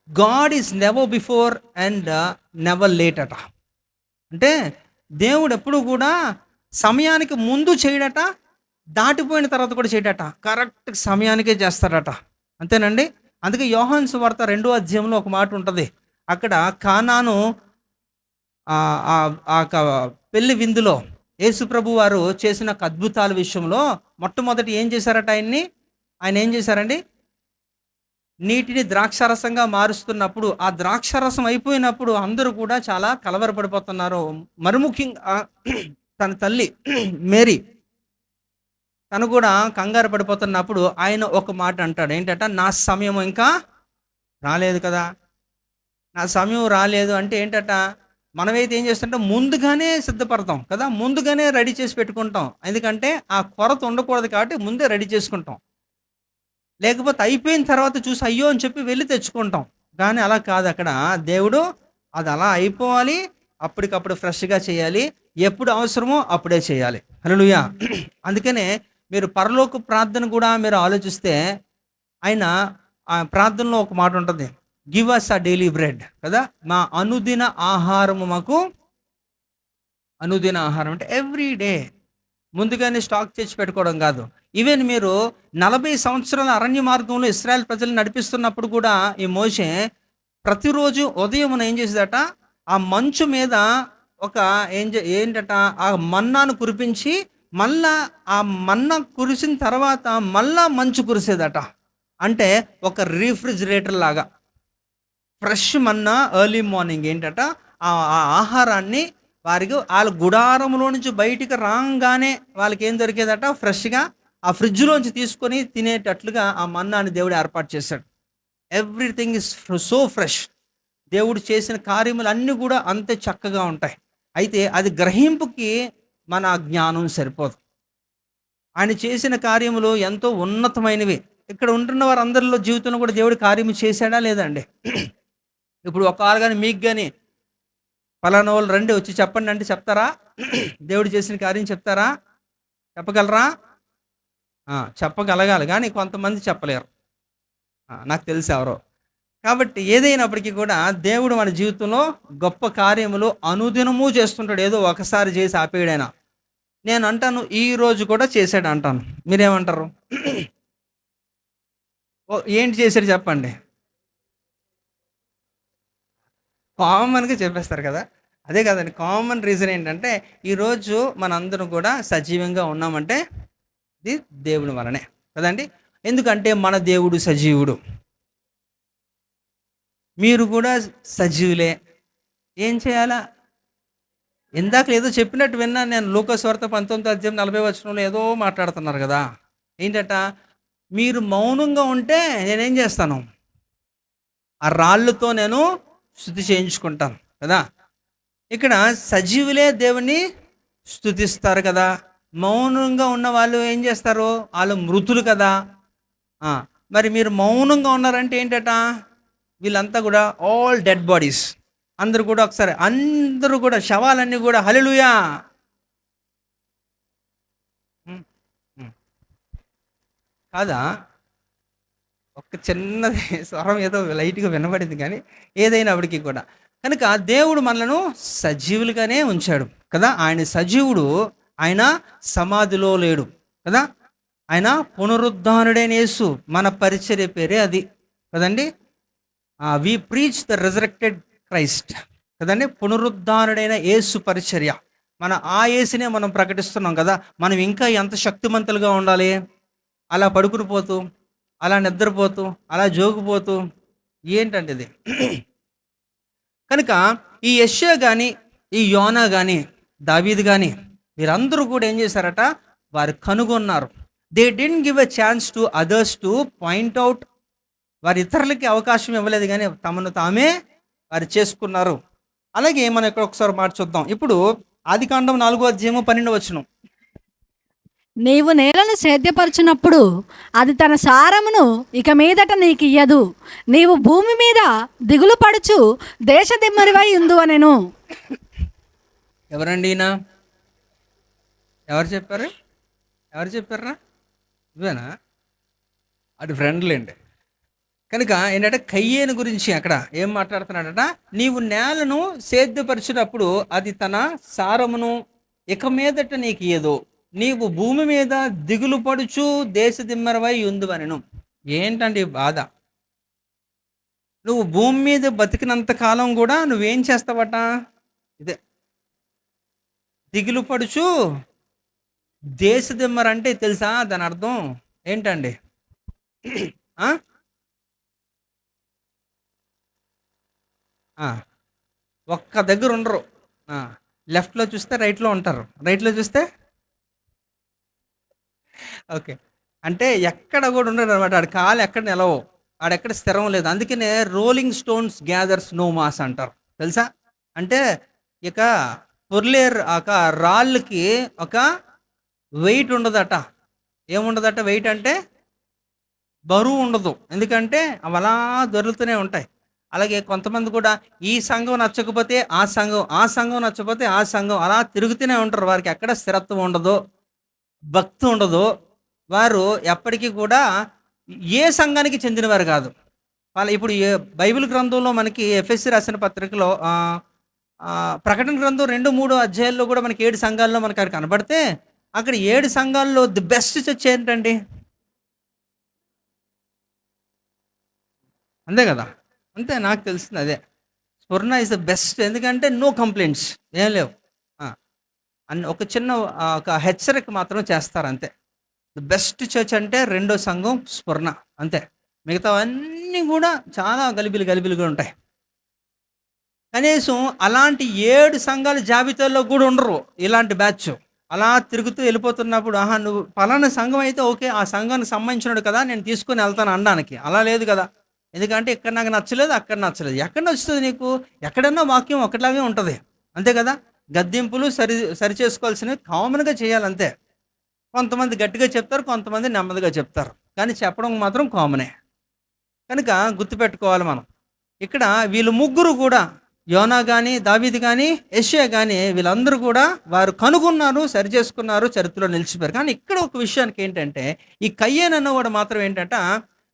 God is never before and never late అట. అంటే దేవుడు ఎప్పుడు కూడా సమయానికి ముందు చేయడట, దాటిపోయిన తర్వాత కూడా చేయడట, కరెక్ట్ సమయానికే చేస్తాడట. అంతేనండి. అందుకే యోహాను సువార్త 2వ అధ్యాయంలో ఒక మాట ఉంటుంది. అక్కడ కానాను పెళ్లి విందులో యేసుప్రభు వారు చేసిన అద్భుతాల విషయంలో మొట్టమొదటి ఏం చేశారట? ఆయన ఏం చేశారండి? నీటిని ద్రాక్షారసంగా మారుస్తున్నప్పుడు, ఆ ద్రాక్షారసం అయిపోయినప్పుడు అందరూ కూడా చాలా కలవరపడిపోతున్నారు. మరి ముఖ్యంగా తన తల్లి మేరీ, తను కూడా కంగారు పడిపోతున్నప్పుడు ఆయన ఒక మాట అంటాడు. ఏంటంట? నా సమయం ఇంకా రాలేదు కదా. నా సమయం రాలేదు అంటే ఏంటట? మనమైతే ఏం చేస్తుంటే ముందుగానే సిద్ధపడతాం కదా, ముందుగానే రెడీ చేసి పెట్టుకుంటాం. ఎందుకంటే ఆ కొరత ఉండకూడదు కాబట్టి ముందే రెడీ చేసుకుంటాం. లేకపోతే అయిపోయిన తర్వాత చూసి అయ్యో అని చెప్పి వెళ్ళి తెచ్చుకుంటాం. కానీ అలా కాదు. అక్కడ దేవుడు అది అలా అయిపోవాలి, అప్పటికప్పుడు ఫ్రెష్గా చేయాలి, ఎప్పుడు అవసరమో అప్పుడే చేయాలి. హల్లెలూయా. అందుకనే మీరు పరలోక ప్రార్థన కూడా మీరు ఆలోచిస్తే, ఆయన ఆ ప్రార్థనలో ఒక మాట ఉంటుంది, గివ్ అస్ అ డైలీ బ్రెడ్ కదా. మా అనుదిన ఆహారము మాకు, అనుదిన ఆహారం అంటే ఎవ్రీ డే, ముందుగానే స్టాక్ చేసి పెట్టుకోవడం కాదు. ఈవెన్ మీరు 40 సంవత్సరాల అరణ్య మార్గంలో ఇశ్రాయేల్ ప్రజలు నడిపిస్తున్నప్పుడు కూడా ఈ మోషే ప్రతిరోజు ఉదయం ఏం చేసేదట? ఆ మంచు మీద ఒక ఏంటట? ఆ మన్నాను కురిపించి, మళ్ళా ఆ మన్నా కురిసిన తర్వాత మళ్ళా మంచు కురిసేదట. అంటే ఒక రీఫ్రిజిరేటర్ లాగా ఫ్రెష్ మన్నా ఎర్లీ మార్నింగ్ ఏంటట? ఆ ఆహారాన్ని వారికి వాళ్ళ గుడారంలో నుంచి బయటికి రాగానే వాళ్ళకి ఏం దొరికేదట? ఫ్రెష్గా ఆ ఫ్రిడ్జ్లోంచి తీసుకొని తినేటట్లుగా ఆ మన్నాని దేవుడు ఏర్పాటు చేశాడు. Everything is so fresh. దేవుడు చేసిన కార్యములు అన్నీ కూడా అంతే చక్కగా ఉంటాయి. అయితే అది గ్రహింపుకి మన జ్ఞానం సరిపోదు. ఆయన చేసిన కార్యములు ఎంతో ఉన్నతమైనవి. ఇక్కడ ఉంటున్న వారందరిలో జీవితంలో కూడా దేవుడు కార్యము చేశాడా లేదా అండి? ఇప్పుడు ఒకవేళ కానీ మీకు కానీ పలానా వాళ్ళు రండి వచ్చి చెప్పండి అంటే చెప్తారా? దేవుడు చేసిన కార్యం చెప్తారా? చెప్పగలరా? చెప్పగలగాలి, కానీ కొంతమంది చెప్పలేరు. నాకు తెలిసి ఎవరో. కాబట్టి ఏదైనప్పటికీ కూడా దేవుడు మన జీవితంలో గొప్ప కార్యములు అనుదినము చేస్తుంటాడు. ఏదో ఒకసారి చేసి ఆపేయడైనా. నేను అంటాను ఈ రోజు కూడా చేశాడు అంటాను. మీరేమంటారు? ఏంటి చేశాడు చెప్పండి. కామన్గా చెప్పేస్తారు కదా. అదే కదండి కామన్ రీజన్ ఏంటంటే, ఈరోజు మనందరం కూడా సజీవంగా ఉన్నామంటే ఇది దేవుని వలనే కదండి. ఎందుకంటే మన దేవుడు సజీవుడు, మీరు కూడా సజీవులే. ఏం చేయాలా? ఇందాక ఏదో చెప్పినట్టు విన్నాను నేను. లూకాసు వార్త 19వ అధ్యాయం 40వ వచనంలో ఏదో మాట్లాడుతున్నారు కదా. ఏంటట? మీరు మౌనంగా ఉంటే నేనేం చేస్తాను? ఆ రాళ్ళతో నేను స్తుతి చేయించుకుంటాను కదా. ఇక్కడ సజీవులే దేవుని స్తుతిస్తారు కదా. మౌనంగా ఉన్న వాళ్ళు ఏం చేస్తారు? వాళ్ళు మృతులు కదా. మరి మీరు మౌనంగా ఉన్నారంటే ఏంటట? వీళ్ళంతా కూడా ఆల్ డెడ్ బాడీస్. అందరూ కూడా ఒకసారి అందరూ కూడా శవాలన్నీ కూడా హల్లెలూయా కాదా? ఒక చిన్నది స్వరం ఏదో లైట్గా వినబడింది, కానీ ఏదైనప్పటికీ కూడా కనుక దేవుడు మనలను సజీవులుగానే ఉంచాడు కదా. ఆయన సజీవుడు, ఆయన సమాధిలో లేడు కదా. ఆయన పునరుద్ధానుడైన యేసు. మన పరిచర్య పేరే అది కదండి. We preach the resurrected Christ కదండి, పునరుద్ధానుడైన యేసు పరిచర్య. ఆ యేసునే మనం ప్రకటిస్తున్నాం కదా. మనం ఇంకా ఎంత శక్తిమంతులుగా ఉండాలి, అలా పడుకుని పోతూ, అలా నిద్రపోతూ, అలా జోగిపోతూ ఏంటంటే ఇది. కనుక ఈ యెషయా కానీ, ఈ యోనా కానీ, దావీదు కానీ, వీరందరూ కూడా ఏం చేశారట, వారు కనుగొన్నారు. They didn't give a chance to others to point out. వారి ఇతరులకి అవకాశం ఇవ్వలేదు, కానీ తమను తామే వారు చేసుకున్నారు. అలాగే మనం ఇక్కడ ఒకసారి మాట చూద్దాం. ఇప్పుడు ఆదికాండం 4:12 నీవు నేలను సేద్యపరచునప్పుడు అది తన సారమును ఇక మీదట నీకు ఇయ్యదు. నీవు భూమి మీద దిగులు పడుచు దేశ దిమ్మరివై ఉందు అనెను. ఎవరండి ఈయన? ఎవరు చెప్పారు? ఎవరు చెప్పారా? ఇవేనా? అటు ఫ్రెండ్లేండి. కనుక ఏంటంటే కయ్యేను గురించి అక్కడ ఏం మాట్లాడుతున్నాడట, నీవు నేలను సేద్యపరిచినప్పుడు అది తన సారమును ఇక మీదట నీకు ఇయ్యదు. నీవు భూమి మీద దిగులు పడుచు దేశ దిమ్మరవై ఉందువనెను. ఏంటండి బాధ? నువ్వు భూమి మీద బతికినంత కాలం కూడా నువ్వేం చేస్తావట? ఇదే దిగులు పడుచు దేశ దిమ్మర అంటే తెలుసా దాని అర్థం ఏంటండి? ఒక్క దగ్గర ఉండరు. లెఫ్ట్లో చూస్తే రైట్లో ఉంటారు, రైట్లో చూస్తే ఓకే. అంటే ఎక్కడ కూడా ఉండడు అనమాట. ఆడ కాలు ఎక్కడ నిలవు, ఆడెక్కడ స్థిరం లేదు. అందుకనే rolling stones gathers no moss అంటారు, తెలుసా? అంటే ఇక పొర్లేరు ఒక రాళ్ళకి ఒక వెయిట్ ఉండదట. ఏముండదట వెయిట్ అంటే? బరువు ఉండదు. ఎందుకంటే అవి అలా దొరుకుతూనే ఉంటాయి. అలాగే కొంతమంది కూడా ఈ సంఘం నచ్చకపోతే ఆ సంఘం, ఆ సంఘం నచ్చకపోతే ఆ సంఘం, అలా తిరుగుతూనే ఉంటారు. వారికి ఎక్కడ స్థిరత్వం ఉండదు, భక్తి ఉండదు. వారు ఎప్పటికీ కూడా ఏ సంఘానికి చెందినవారు కాదు. వాళ్ళ ఇప్పుడు బైబిల్ గ్రంథంలో మనకి ఎఫ్ఎస్సి రాసిన పత్రికలో ప్రకటన గ్రంథం 2-3 అధ్యాయాల్లో కూడా మనకి 7 సంఘాల్లో మనకి అక్కడ కనబడితే, అక్కడ 7 సంఘాల్లో ది బెస్ట్ చర్చ్ ఏంటండి? అంతే కదా, అంతే. నాకు తెలిసింది అదే. స్వర్ణ ఇస్ ద బెస్ట్. ఎందుకంటే నో కంప్లైంట్స్, ఏం లేవు. అన్ని ఒక చిన్న ఒక హెచ్చరిక మాత్రం చేస్తారు అంతే. ది బెస్ట్ చర్చ్ అంటే 2వ సంఘం స్వర్ణ, అంతే. మిగతావన్నీ కూడా చాలా గలిబిలిగా ఉంటాయి. కనీసం అలాంటి 7 సంఘాల జాబితాల్లో కూడా ఉండరు ఇలాంటి బ్యాచ్. అలా తిరుగుతూ వెళ్ళిపోతున్నప్పుడు, నువ్వు పలానా సంఘం అయితే ఓకే, ఆ సంఘానికి సంబంధించినడు కదా, నేను తీసుకొని వెళ్తాను అనడానికి. అలా లేదు కదా. ఎందుకంటే ఇక్కడ నాకు నచ్చలేదు, అక్కడ నచ్చలేదు. ఎక్కడ నచ్చుతుంది నీకు? ఎక్కడన్నా వాక్యం ఒకటిలాగే ఉంటుంది, అంతే కదా. గద్దింపులు సరి చేసుకోవాల్సినవి కామన్గా చేయాలంతే. కొంతమంది గట్టిగా చెప్తారు, కొంతమంది నెమ్మదిగా చెప్తారు, కానీ చెప్పడం మాత్రం కామనే. కనుక గుర్తుపెట్టుకోవాలి మనం. ఇక్కడ వీళ్ళు ముగ్గురు కూడా, యోనా కానీ, దావీదు కానీ, యెషయా కానీ, వీళ్ళందరూ కూడా వారు కనుగొన్నారు, సరి చేసుకున్నారు, చరిత్రలో నిలిచిపోయారు. కానీ ఇక్కడ ఒక విషయానికి ఏంటంటే, ఈ కయ్యేను అన్నవాడు మాత్రం ఏంటంటే,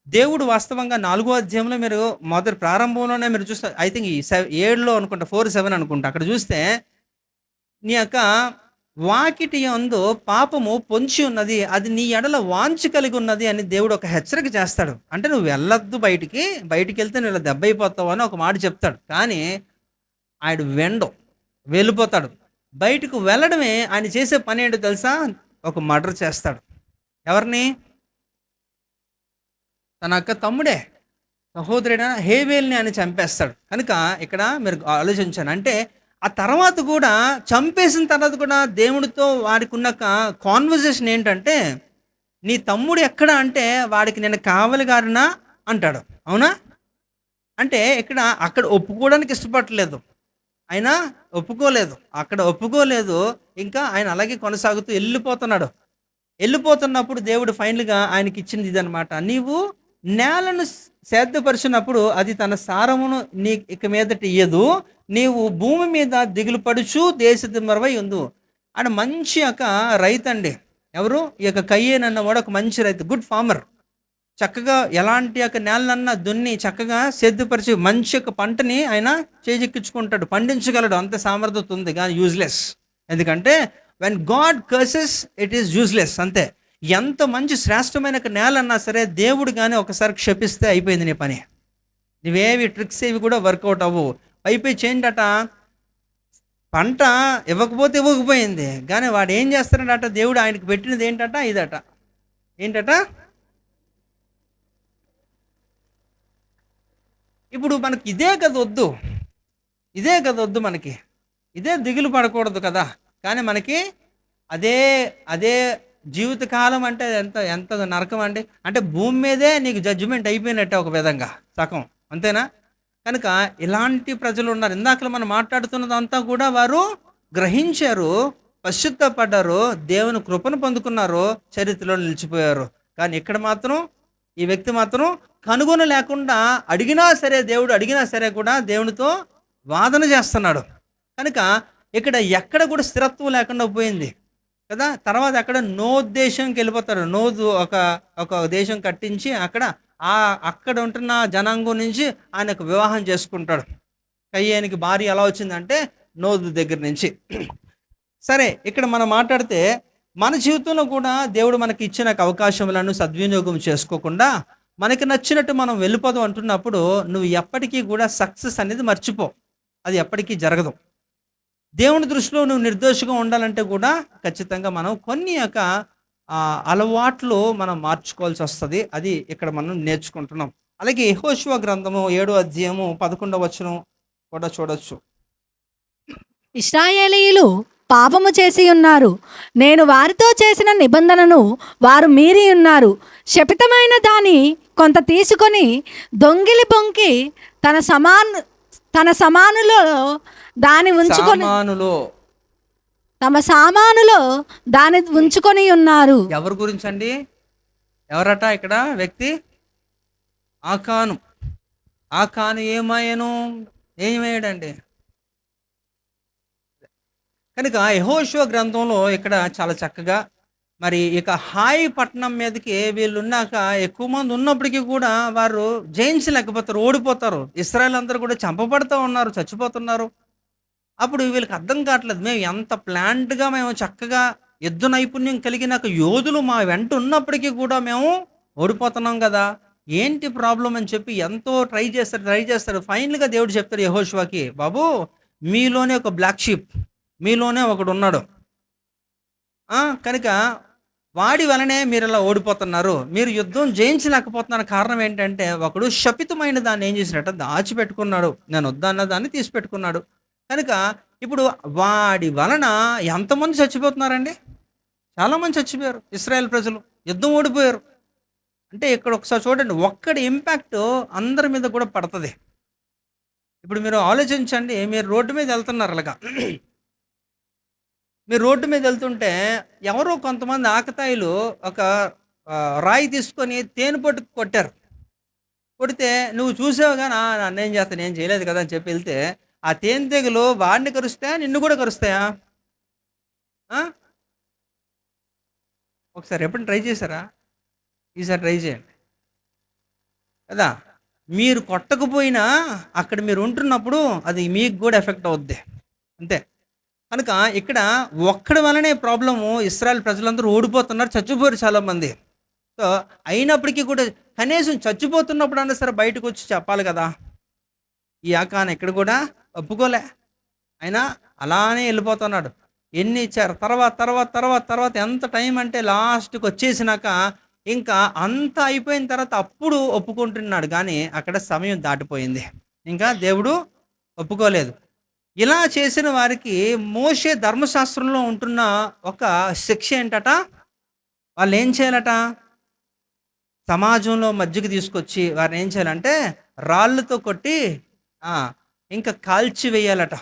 దేవుడు వాస్తవంగా 4వ అధ్యాయంలో మీరు మొదటి ప్రారంభంలోనే మీరు చూస్తే, ఐ థింక్ ఈ 7లో అనుకుంటా, 4-7 అనుకుంటా, అక్కడ చూస్తే నీ యొక్క వాకిటి యందు పాపము పొంచి ఉన్నది, అది నీ ఎడల వాంఛ కలిగి ఉన్నది అని దేవుడు ఒక హెచ్చరిక చేస్తాడు. అంటే నువ్వు వెళ్ళొద్దు, బయటికి వెళ్తే నువ్వు ఇలా దెబ్బ అయిపోతావు అని ఒక మాట చెప్తాడు. కానీ ఆయన వెళ్ళిపోతాడు. బయటకు వెళ్ళడమే ఆయన చేసే పని ఏంటో తెలుసా? ఒక మర్డర్ చేస్తాడు. ఎవరిని? తన యొక్క తమ్ముడే, సహోదరుడైన హేబేల్ని ఆయన చంపేస్తాడు. కనుక ఇక్కడ మీరు ఆలోచించాను అంటే, ఆ తర్వాత కూడా చంపేసిన తర్వాత కూడా దేవుడితో వాడికి ఉన్న కాన్వర్జేషన్ ఏంటంటే, నీ తమ్ముడు ఎక్కడ అంటే, వాడికి నేను కావలిగారినా అంటాడు. అవునా? అంటే అక్కడ ఒప్పుకోవడానికి ఇష్టపడలేదు, ఆయన ఒప్పుకోలేదు. ఇంకా ఆయన అలాగే కొనసాగుతూ వెళ్ళిపోతున్నప్పుడు దేవుడు ఫైనల్గా ఆయనకి ఇచ్చింది ఇదనమాట. నీవు నేలను సేద్యపరిచినప్పుడు అది తన సారమును నీ ఇక మీదట ఇయ్యదు. నీవు భూమి మీద దిగులు పడుచు దేశ దిమ్మరవై ఉండు. ఆయన మంచి యొక్క రైతు అండి. ఎవరు? ఈ యొక్క కయ్యేను అన్నవాడు ఒక మంచి రైతు, గుడ్ ఫార్మర్. చక్కగా ఎలాంటి యొక్క నేలనన్నా దున్ని చక్కగా సేద్యపరిచి మంచి యొక్క పంటని ఆయన చేజిక్కించుకుంటాడు, పండించగలడు. అంత సామర్థ్యత ఉంది, కానీ యూజ్లెస్. ఎందుకంటే when God curses it is useless, అంతే. ఎంత మంచి శ్రేష్టమైన నేల అన్నా సరే దేవుడు కానీ ఒకసారి క్షపిస్తే అయిపోయింది నీ పని. నువ్వేవి ట్రిక్స్ ఏవి కూడా వర్కౌట్ అవ్వవు. పైపై చేయండట, పంట ఇవ్వకపోతే ఇవ్వకపోయింది, కానీ వాడు ఏం చేస్తాడట, దేవుడు ఆయనకు పెట్టినది ఏంటట, ఇదట ఏంటట. ఇప్పుడు మనకి ఇదే కదా వద్దు, మనకి ఇదే దిగులు పడకూడదు కదా. కానీ మనకి అదే అదే జీవితకాలం అంటే ఎంత ఎంత నరకం అండి. అంటే భూమి మీదే నీకు జడ్జిమెంట్ అయిపోయినట్టే ఒక విధంగా సగం, అంతేనా? కనుక ఇలాంటి ప్రజలు ఉన్నారు. ఇందాక మనం మాట్లాడుతున్నదంతా కూడా వారు గ్రహించారు, పశ్చాత్తాపడ్డారు, దేవుని కృపను పొందుకున్నారు, చరిత్రలో నిలిచిపోయారు. కానీ ఇక్కడ మాత్రం ఈ వ్యక్తి మాత్రం కనుగొనలేకుండా అడిగినా సరే, దేవుడు అడిగినా సరే కూడా దేవునితో వాదన చేస్తున్నాడు. కనుక ఇక్కడ ఎక్కడ కూడా స్థిరత్వం లేకుండా పోయింది కదా. తర్వాత అక్కడ నోద్ దేశంకి వెళ్ళిపోతాడు. నోదు ఒక దేశం కట్టించి అక్కడ ఉంటున్న జనాంగం నుంచి ఆయనకు వివాహం చేసుకుంటాడు. కయ్యేనికి భార్య ఎలా వచ్చిందంటే నోదు దగ్గర నుంచి. సరే, ఇక్కడ మనం మాట్లాడితే మన జీవితంలో కూడా దేవుడు మనకి ఇచ్చిన అవకాశములను సద్వినియోగం చేసుకోకుండా మనకి నచ్చినట్టు మనం వెళ్ళిపోదాం అంటున్నప్పుడు నువ్వు ఎప్పటికీ కూడా సక్సెస్ అనేది మర్చిపో. అది ఎప్పటికీ జరగదు. దేవుని దృష్టిలో నువ్వు నిర్దోషిగా ఉండాలంటే కూడా ఖచ్చితంగా మనం కొన్ని అలవాట్లు మనం మార్చుకోవాల్సి వస్తుంది. అది ఇక్కడ మనం నేర్చుకుంటున్నాం. అలాగే యెహోషువ గ్రంథము 7వ అధ్యాయము 11వ వచనం కూడా చూడొచ్చు. ఇశ్రాయేలీయులు పాపము చేసి ఉన్నారు, నేను వారితో చేసిన నిబంధనను వారు మీరి ఉన్నారు. శపితమైన దాని కొంత తీసుకొని దొంగిలి బొంకి తన సమానులో దాని ఉంచుకొని తమ సామానులో దాని ఉంచుకొని ఉన్నారు. ఎవరి గురించి అండి? ఎవరట ఇక్కడ వ్యక్తి? ఆకాను ఏమయ్యాడండి? కనుక యెహోషువ గ్రంథంలో ఇక్కడ చాలా చక్కగా మరి ఇక హాయి పట్టణం మీదకి వీళ్ళు ఉన్నాక ఎక్కువ మంది ఉన్నప్పటికీ కూడా వారు జయించలేకపోతారు, ఓడిపోతారు. ఇశ్రాయేల్ అందరూ కూడా చంపబడుతూ ఉన్నారు, చచ్చిపోతున్నారు. అప్పుడు వీళ్ళకి అర్థం కావట్లేదు, మేము ఎంత ప్లాంట్గా మేము చక్కగా యుద్ధ నైపుణ్యం కలిగిన యోధులు మా వెంట ఉన్నప్పటికీ కూడా మేము ఓడిపోతున్నాం కదా, ఏంటి ప్రాబ్లం అని చెప్పి ఎంతో ట్రై చేస్తారు. ఫైనల్గా దేవుడు చెప్తాడు యెహోషువకి, బాబు మీలోనే ఒక బ్లాక్ షీప్, మీలోనే ఒకడు ఉన్నాడు, కనుక వాడి వలనే మీరు ఇలా ఓడిపోతున్నారు, మీరు యుద్ధం జయించలేకపోతున్నారు. కారణం ఏంటంటే ఒకడు శపితమైన దాన్ని ఏం చేసినట్ట దాచిపెట్టుకున్నాడు, నేను వద్దన్న దాన్ని తీసి పెట్టుకున్నాడు. కనుక ఇప్పుడు వాడి వలన ఎంతమంది చచ్చిపోతున్నారండి? చాలామంది చచ్చిపోయారు ఇశ్రాయేల్ ప్రజలు, యుద్ధం ఓడిపోయారు. అంటే ఇక్కడ ఒకసారి చూడండి, ఒక్కడి ఇంపాక్ట్ అందరి మీద కూడా పడుతుంది. ఇప్పుడు మీరు ఆలోచించండి, మీరు రోడ్డు మీద వెళ్తున్నారు, అలాగా మీరు రోడ్డు మీద వెళ్తుంటే ఎవరో కొంతమంది ఆకతాయిలు ఒక రాయి తీసుకొని తేనె పట్టుకు కొడితే నువ్వు చూసావు కానీ నన్నేం చేస్తాను, నేను చేయలేదు కదా అని చెప్పి వెళ్తే ఆ తేనె తెగులు వాడిని కరుస్తాయా, నిన్ను కూడా కరుస్తాయా? ఒకసారి ఎప్పుడు ట్రై చేశారా? ఈసారి ట్రై చేయండి కదా. మీరు కొట్టకపోయినా అక్కడ మీరు ఉంటున్నప్పుడు అది మీకు కూడా ఎఫెక్ట్ అవుద్ది, అంతే. కనుక ఇక్కడ ఒక్కడి వలనే ప్రాబ్లము, ఇశ్రాయేల్ ప్రజలందరూ ఓడిపోతున్నారు, చచ్చిపోయారు చాలామంది. సో అయినప్పటికీ కూడా కనీసం చచ్చిపోతున్నప్పుడు అన్నా సరే బయటకు వచ్చి చెప్పాలి కదా. ఈ ఆకాన్ ఇక్కడ కూడా ఒప్పుకోలే, అయినా అలానే వెళ్ళిపోతున్నాడు. ఎన్ని ఇచ్చారు తర్వాత ఎంత టైం అంటే లాస్ట్కి వచ్చేసినాక ఇంకా అంత అయిపోయిన తర్వాత అప్పుడు ఒప్పుకుంటున్నాడు. కానీ అక్కడ సమయం దాటిపోయింది, ఇంకా దేవుడు ఒప్పుకోలేదు. ఇలా చేసిన వారికి మోషే ధర్మశాస్త్రంలో ఉంటున్న ఒక శిక్ష ఏంటట, వాళ్ళు ఏం చేయాలట, సమాజంలో మధ్యకి తీసుకొచ్చి వారిని ఏం చేయాలంటే రాళ్ళతో కొట్టి ఇంకా కాల్చి వేయాలట.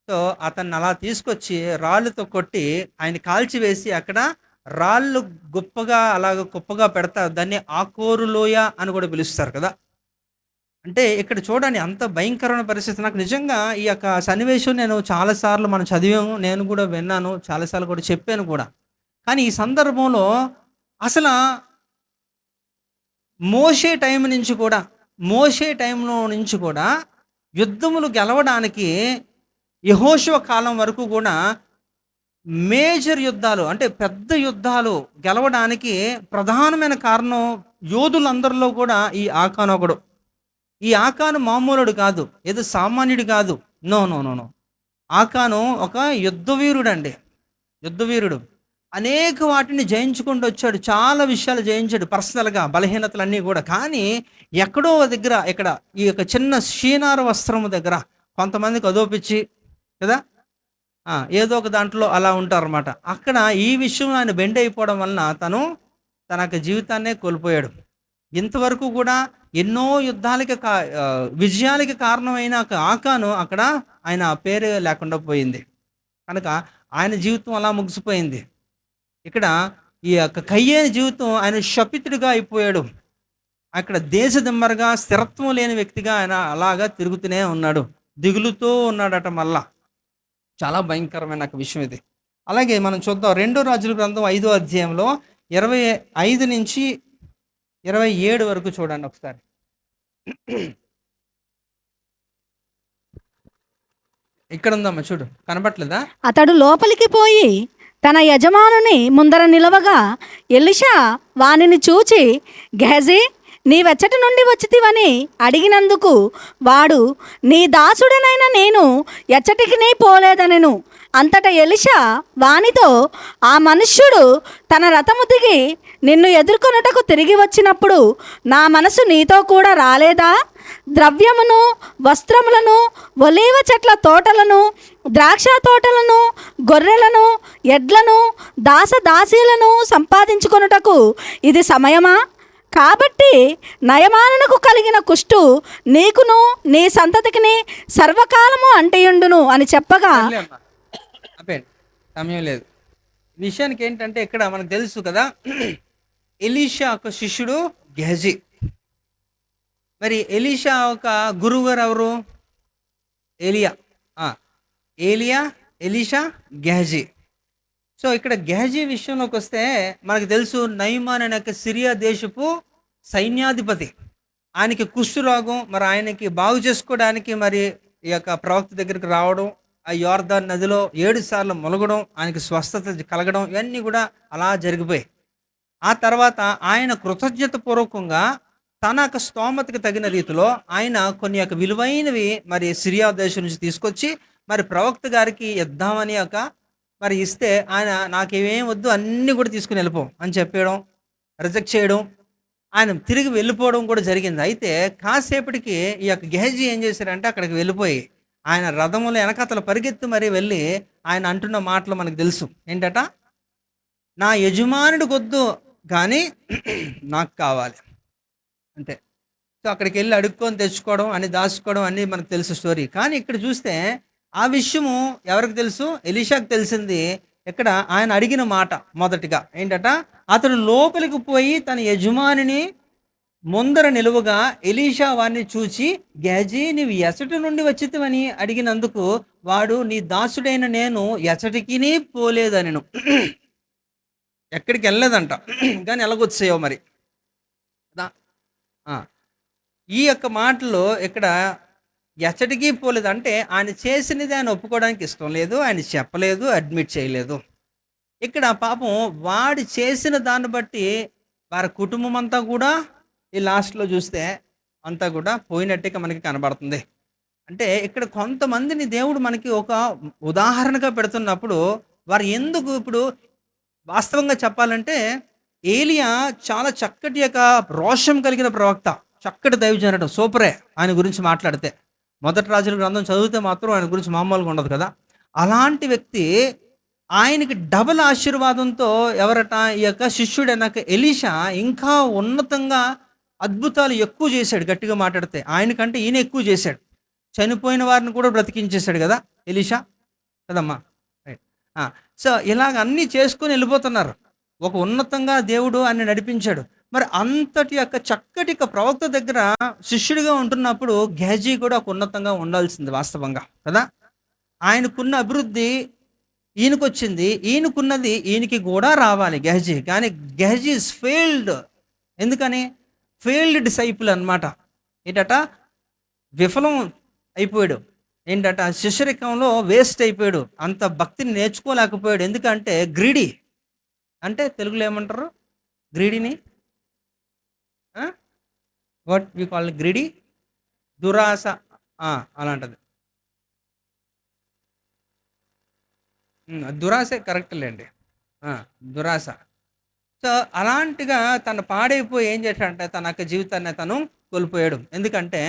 సో అతన్ని అలా తీసుకొచ్చి రాళ్ళతో కొట్టి ఆయన కాల్చి వేసి అక్కడ రాళ్ళు కుప్పగా పెడతారు. దాన్ని ఆకోరు లోయ అని కూడా పిలుస్తారు కదా. అంటే ఇక్కడ చూడండి అంత భయంకరమైన పరిస్థితి. నాకు నిజంగా ఈ యొక్క సన్నివేశం నేను చాలాసార్లు మనం చదివాము, నేను కూడా విన్నాను, చాలాసార్లు కూడా చెప్పాను కూడా. కానీ ఈ సందర్భంలో అసలు మోషే టైంలో నుంచి కూడా యుద్ధములు గెలవడానికి యెహోషువ కాలం వరకు కూడా మేజర్ యుద్ధాలు అంటే పెద్ద యుద్ధాలు గెలవడానికి ప్రధానమైన కారణం యోధులందరిలో కూడా ఈ ఆకాను ఒకడు. ఈ ఆకాను మామూలుడు కాదు, ఏదో సామాన్యుడు కాదు. నో నో నో నో ఆకాను ఒక యుద్ధవీరుడండి, యుద్ధవీరుడు. అనేక వాటిని జయించుకుంటూ వచ్చాడు, చాలా విషయాలు జయించాడు పర్సనల్గా, బలహీనతలన్నీ కూడా. కానీ ఎక్కడో దగ్గర ఇక్కడ ఈ యొక్క చిన్న షీనార వస్త్రము దగ్గర కొంతమందికి అదోపిచ్చి కదా, ఏదో ఒక దాంట్లో అలా ఉంటారన్నమాట. అక్కడ ఈ విషయం ఆయన బెండ్ అయిపోవడం వలన తన యొక్క జీవితాన్నే కోల్పోయాడు. ఇంతవరకు కూడా ఎన్నో యుద్ధాలకి విజయాలకి కారణమైన ఆకాను అక్కడ ఆయన పేరు లేకుండా పోయింది. కనుక ఆయన జీవితం అలా ముగిసిపోయింది. ఇక్కడ ఈ యొక్క కయ్యేని జీవితం ఆయన శపితుడిగా అయిపోయాడు. అక్కడ దేశదిమ్మరగా స్థిరత్వం లేని వ్యక్తిగా ఆయన అలాగా తిరుగుతూనే ఉన్నాడు, దిగులుతూ ఉన్నాడట. మళ్ళా చాలా భయంకరమైన ఒక విషయం ఇది. అలాగే మనం చూద్దాం 2 రాజుల గ్రంథం 5వ అధ్యాయంలో 25 నుంచి 27 వరకు చూడండి ఒకసారి. ఇక్కడ ఉందమ్మా, చూడు, కనపట్లేదా? అతడు లోపలికి పోయి తన యజమానుని ముందర నిలవగా ఎలీషా వానిని చూచి, గెహజీ, నీవెచ్చటి నుండి వచ్చితివని అడిగినందుకు వాడు, నీ దాసుడనైన నేను ఎచ్చటికి పోలేదనెను. అంతటా ఎలీషా వానితో, ఆ మనుష్యుడు తన రథము దిగి నిన్ను ఎదుర్కొనుటకు తిరిగి వచ్చినప్పుడు నా మనసు నీతో కూడా రాలేదా? ద్రవ్యమును, వస్త్రములను, ఒలీవ చెట్ల తోటలను, ద్రాక్ష తోటలను, గొర్రెలను, ఎడ్లను, దాసదాసీలను సంపాదించుకొనుటకు ఇది సమయమా? కాబట్టి నయమానునకు కలిగిన కుష్టు నీకును నీ సంతతికిని సర్వకాలము అంటియుండును అని చెప్పగా, సమయం లేదు. విషయానికి ఏంటంటే ఇక్కడ మనకు తెలుసు కదా, ఎలీషా ఒక శిష్యుడు గెహజీ. మరి ఎలీషా ఒక గురువు గారు ఎవరు? ఏలియా, ఎలీషా, గెహజీ. సో ఇక్కడ గెహజీ విషయంలోకి వస్తే మనకు తెలుసు, నయమాన్ అనే సిరియా దేశపు సైన్యాధిపతి. ఆయనకి కుష్ఠరోగం, మరి ఆయనకి బాగు చేసుకోవడానికి మరి ఈ యొక్క ప్రవక్త దగ్గరికి రావడం, ఆ యోర్దాన్ నదిలో 7 సార్లు ములగడం, ఆయనకి స్వస్థత కలగడం, ఇవన్నీ కూడా అలా జరిగిపోయాయి. ఆ తర్వాత ఆయన కృతజ్ఞత పూర్వకంగా తన యొక్క స్తోమతకి తగిన రీతిలో ఆయన కొన్ని యొక్క విలువైనవి మరి సిరియా దేశం నుంచి తీసుకొచ్చి మరి ప్రవక్త గారికి ఇద్దామని మరి ఇస్తే ఆయన నాకేమేం వద్దు అన్నీ కూడా తీసుకుని వెళ్ళిపో అని చెప్పడం, రిజెక్ట్ చేయడం, ఆయన తిరిగి వెళ్ళిపోవడం కూడా జరిగింది. అయితే కాసేపటికి ఈ యొక్క గెహజీ ఏం చేశారంటే అక్కడికి వెళ్ళిపోయి ఆయన రథములు వెనకతలు పరిగెత్తి మరీ వెళ్ళి ఆయన అంటున్న మాటలు మనకు తెలుసు. ఏంటట, నా యజమానుడికి వద్దు కానీ నాకు కావాలి అంతే. సో అక్కడికి వెళ్ళి అడుక్కొని తెచ్చుకోవడం, అని దాచుకోవడం అన్నీ మనకు తెలుసు స్టోరీ. కానీ ఇక్కడ చూస్తే ఆ విషయము ఎవరికి తెలుసు? ఎలీషాకు తెలిసింది. ఇక్కడ ఆయన అడిగిన మాట మొదటిగా ఏంటట, అతడు లోపలికి పోయి తన యజమానిని ముందర నిలువగా ఎలీషా వారిని చూచి, గెహజీ, నీవు ఎచ్చటి నుండి వచ్చితివని అడిగినందుకు వాడు, నీ దాసుడైన నేను ఎచ్చటికి పోలేదనెను. ఎక్కడికి వెళ్ళలేదంట, కానీ ఎలాగొచ్చాయో మరి. ఈ యొక్క మాటలో ఇక్కడ ఎచ్చటికి పోలేదు అంటే ఆయన చేసినది ఆయన ఒప్పుకోవడానికి ఇష్టం లేదు, ఆయన చెప్పలేదు, అడ్మిట్ చేయలేదు. ఇక్కడ పాపం వాడు చేసిన దాన్ని బట్టి వారి కుటుంబం అంతా కూడా ఈ లాస్ట్లో చూస్తే అంతా కూడా పోయినట్టుగా మనకి కనబడుతుంది. అంటే ఇక్కడ కొంతమందిని దేవుడు మనకి ఒక ఉదాహరణగా పెడుతున్నప్పుడు వారు ఎందుకు, ఇప్పుడు వాస్తవంగా చెప్పాలంటే ఏలియా చాలా చక్కటి యొక్క రోషం కలిగిన ప్రవక్త, చక్కటి దైవజనుడు, సూపరే ఆయన గురించి మాట్లాడితే. 1 రాజుల గ్రంథం చదివితే మాత్రం ఆయన గురించి మామూలుగా ఉండదు కదా. అలాంటి వ్యక్తి, ఆయనకి డబల్ ఆశీర్వాదంతో ఎవరట, ఈ యొక్క శిష్యుడైన ఎలీషా ఇంకా ఉన్నతంగా అద్భుతాలు ఎక్కువ చేశాడు. గట్టిగా మాట్లాడితే ఆయనకంటే ఈయన ఎక్కువ చేశాడు. చనిపోయిన వారిని కూడా బ్రతికించేశాడు కదా ఎలీషా, కదమ్మా. రైట్. సో ఇలాగ అన్నీ చేసుకొని వెళ్ళిపోతున్నారు. ఒక ఉన్నతంగా దేవుడు ఆయన నడిపించాడు. మరి అంతటి యొక్క చక్కటి ప్రవక్త దగ్గర శిష్యుడిగా ఉంటున్నప్పుడు గెహజీ కూడా ఒక ఉన్నతంగా ఉండాల్సింది వాస్తవంగా కదా. ఆయనకున్న అభివృద్ధి ఈయనకొచ్చింది, ఈయనకున్నది ఈయనకి కూడా రావాలి గెహజీ. కానీ గెహజీ ఇస్ ఫెయిల్డ్. ఎందుకని? ఫెయిల్డ్ డిసైపుల్ అనమాట. ఏంటట, విఫలం అయిపోయాడు. ఏంటట శిష్యరికంలో వేస్ట్ అయిపోయాడు, అంత భక్తిని నేర్చుకోలేకపోయాడు. ఎందుకంటే గ్రీడీ, అంటే తెలుగులో ఏమంటారు గ్రీడీని? What we call greedy? దురాశ. అలాంటిది. దురాశే కరెక్ట్లేండి. ఆ, దురాశ. సో అలాంటిగా తను పాడైపోయి ఏం చేశాడంటే తన యొక్క జీవితాన్ని తను కోల్పోయాడు. ఎందుకంటే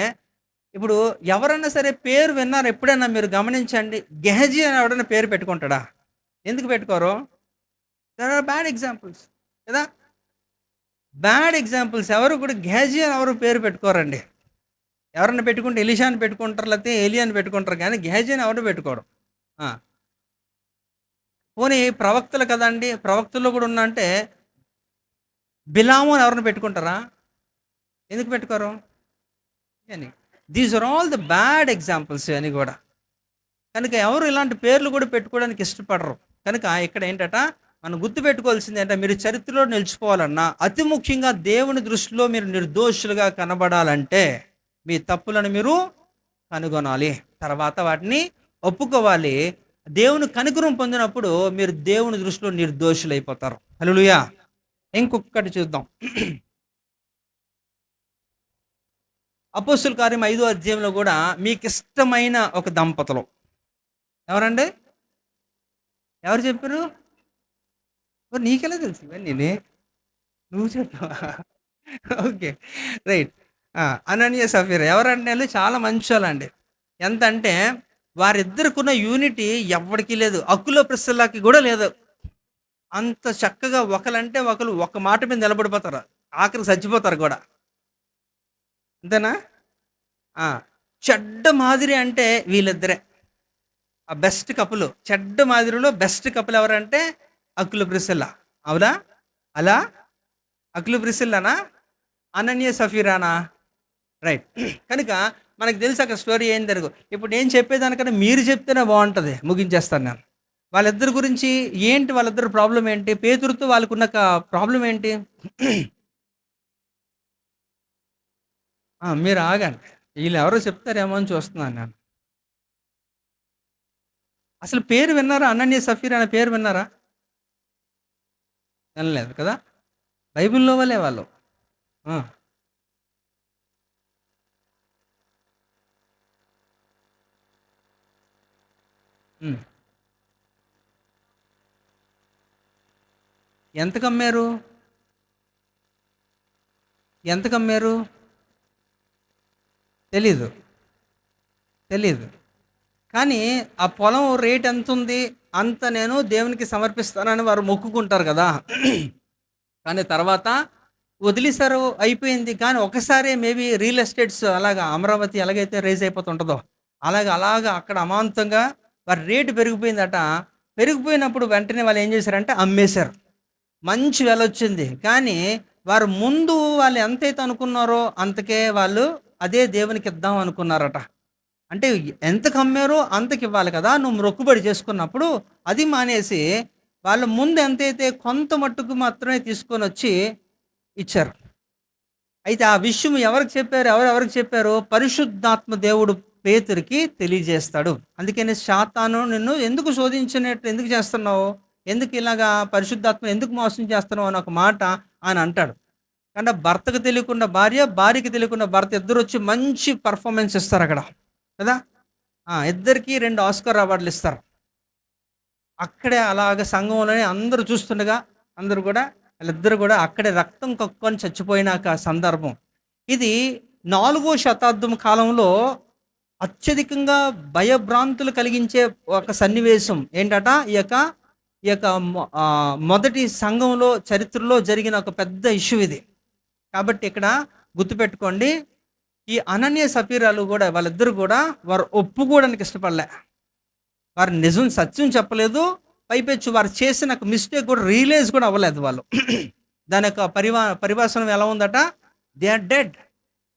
ఇప్పుడు ఎవరన్నా సరే పేరు విన్నారు ఎప్పుడైనా మీరు గమనించండి, గెహజీ అని ఎవడన్నా పేరు పెట్టుకుంటాడా? ఎందుకు పెట్టుకోరు? దర్ ఆర్ బ్యాడ్ ఎగ్జాంపుల్స్ కదా. Bad examples. ఎవరు కూడా గెహజీ అని ఎవరు పేరు పెట్టుకోరండి. ఎవరన్నా పెట్టుకుంటే ఎలిషాని పెట్టుకుంటారు, లేకపోతే ఏలియాని పెట్టుకుంటారు, కానీ గెహజీ అని ఎవరు పెట్టుకోరు. ఆ, పోనీ ప్రవక్తలు కదండి, ప్రవక్తల్లో కూడా ఉన్నా అంటే బిలాము అని ఎవరిని పెట్టుకుంటారా? ఎందుకు పెట్టుకోరు అని? These are all the bad examples అని కూడా. కనుక ఎవరు ఇలాంటి పేర్లు కూడా పెట్టుకోవడానికి ఇష్టపడరు. కనుక ఇక్కడ ఏంటట మనం గుర్తు పెట్టుకోవాల్సింది ఏంటంటే, మీరు చరిత్రలో నిలిచిపోవాలన్నా, అతి ముఖ్యంగా దేవుని దృష్టిలో మీరు నిర్దోషులుగా కనబడాలంటే మీ తప్పులను మీరు కనుగొనాలి, తర్వాత వాటిని ఒప్పుకోవాలి. దేవుని కనుకరం పొందినప్పుడు మీరు దేవుని దృష్టిలో నిర్దోషులైపోతారు. హల్లెలూయా. ఇంకొకటి చూద్దాం. అపోస్తుల కార్యం 5వ అధ్యాయంలో కూడా మీకు ఇష్టమైన ఒక దంపతులు ఎవరండి? ఎవరు చెప్పారు? నీకెలా తెలుసు ఇవన్నీ? నువ్వు చెప్పావా? Okay, right. అననీయ సఫీరా ఎవరంటే వాళ్ళు చాలా మంచి వాళ్ళండి. ఎంత అంటే వారిద్దరికున్న యూనిటీ ఎవరికి లేదు, అక్కులో ప్రిస్సిల్లాకి కూడా లేదు. అంత చక్కగా ఒకలంటే ఒకరు ఒక మాట మీద నిలబడిపోతారు, ఆఖరికి చచ్చిపోతారు కూడా. అంతేనా? ఆ, చెడ్డ మాదిరి అంటే వీళ్ళిద్దరే ఆ బెస్ట్ కపుల్. చెడ్డ మాదిరిలో బెస్ట్ కపుల్ ఎవరంటే అక్కుల ప్రిసిల్లా. అవునా? అలా అక్కుల ప్రిసిల్లానా, అనన్య సఫీరానా? రైట్. కనుక మనకు తెలుసు అక్కడ స్టోరీ ఏం జరుగు. ఇప్పుడు నేను చెప్పేదానికన్నా మీరు చెప్తేనే బాగుంటుంది. ముగించేస్తాను నేను. వాళ్ళిద్దరి గురించి ఏంటి, వాళ్ళిద్దరు ప్రాబ్లం ఏంటి, పేతురుతో వాళ్ళకున్న ప్రాబ్లం ఏంటి? మీరు ఆగండి, వీళ్ళు ఎవరో చెప్తారేమో అని చూస్తున్నాను నేను. అసలు పేరు విన్నారా? అనన్య సఫీర్ అనే పేరు విన్నారా? వినలేదు కదా. బైబిల్లో వాళ్ళే వాళ్ళు. ఆ, ఉమ్. ఎంత కమ్మారు? ఎంత కమ్మారు? తెలీదు, తెలీదు. కానీ ఆ పొలం రేట్ ఎంత ఉంది, అంత నేను దేవునికి సమర్పిస్తానని వారు మొక్కుకుంటారు కదా. కానీ తర్వాత వదిలేశారు, అయిపోయింది. కానీ ఒకసారి మేబీ రియల్ ఎస్టేట్స్ అలాగా అమరావతి ఎలాగైతే రేజ్ అయిపోతుంటుందో అలాగా అక్కడ అమాంతంగా వారి రేటు పెరిగిపోయిందట. పెరిగిపోయినప్పుడు వెంటనే వాళ్ళు ఏం చేశారంటే అమ్మేశారు. మంచి వెల వచ్చింది. కానీ వారు ముందు వాళ్ళు ఎంతైతే అనుకున్నారో అంతకే వాళ్ళు అదే దేవునికి ఇద్దాం అనుకున్నారట. అంటే ఎంతకు అమ్మారో అంతకి ఇవ్వాలి కదా నువ్వు మొక్కుబడి చేసుకున్నప్పుడు. అది మానేసి వాళ్ళు ముందు ఎంతైతే కొంత మట్టుకు మాత్రమే తీసుకొని వచ్చి ఇచ్చారు. అయితే ఆ విషయం ఎవరికి చెప్పారు? ఎవరెవరికి చెప్పారు? పరిశుద్ధాత్మ దేవుడు పేతురికి తెలియజేస్తాడు. అందుకని సాతాను నిన్ను ఎందుకు శోధించినట్టు ఎందుకు చేస్తున్నావు, ఎందుకు ఇలాగా పరిశుద్ధాత్మ ఎందుకు మోసం చేస్తున్నావు అని ఒక మాట ఆయన అంటాడు. అంటే భర్తకు తెలియకుండా భార్య, భార్యకి తెలియకుండా భర్త ఇద్దరు వచ్చి మంచి పర్ఫార్మెన్స్ ఇస్తారు అక్కడ కదా. ఇద్దరికి 2 ఆస్కార్ అవార్డులు ఇస్తారు. అక్కడే అలాగ సంఘంలోనే అందరూ చూస్తుండగా అందరూ కూడా వాళ్ళిద్దరు కూడా అక్కడే రక్తం కక్కుని చచ్చిపోయినాక సందర్భం ఇది. 4వ శతాబ్దం కాలంలో అత్యధికంగా భయభ్రాంతులు కలిగించే ఒక సన్నివేశం ఏంటట. ఈ యొక్క మొదటి సంఘంలో చరిత్రలో జరిగిన ఒక పెద్ద ఇష్యూ ఇది. కాబట్టి ఇక్కడ గుర్తుపెట్టుకోండి, ఈ అనన్య సఫీరాలు కూడా వాళ్ళిద్దరు కూడా వారు ఒప్పుకోవడానికి ఇష్టపడలే. వారు నిజం సత్యం చెప్పలేదు. పైపెచ్చు వారు చేసిన మిస్టేక్ కూడా రియలైజ్ కూడా అవ్వలేదు వాళ్ళు. దాని యొక్క పరిభాషణం ఎలా ఉందట, దే ఆర్ డెడ్.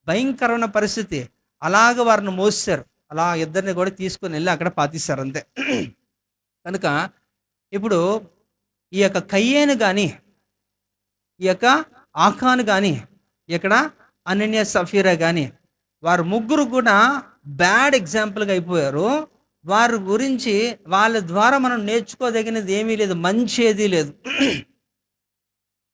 భయంకరమైన పరిస్థితి. అలాగ వారిని మోసారు. అలా ఇద్దరిని కూడా తీసుకొని వెళ్ళి అక్కడ పాతిస్తారు అంతే. కనుక ఇప్పుడు ఈ యొక్క కయ్యేను కానీ, ఈ యొక్క ఆఖాను కానీ, ఇక్కడ అనన్య సఫీరా కానీ వారు ముగ్గురు కూడా బ్యాడ్ ఎగ్జాంపుల్గా అయిపోయారు. వారి గురించి వాళ్ళ ద్వారా మనం నేర్చుకోదగినది ఏమీ లేదు, మంచి ఏదీ లేదు.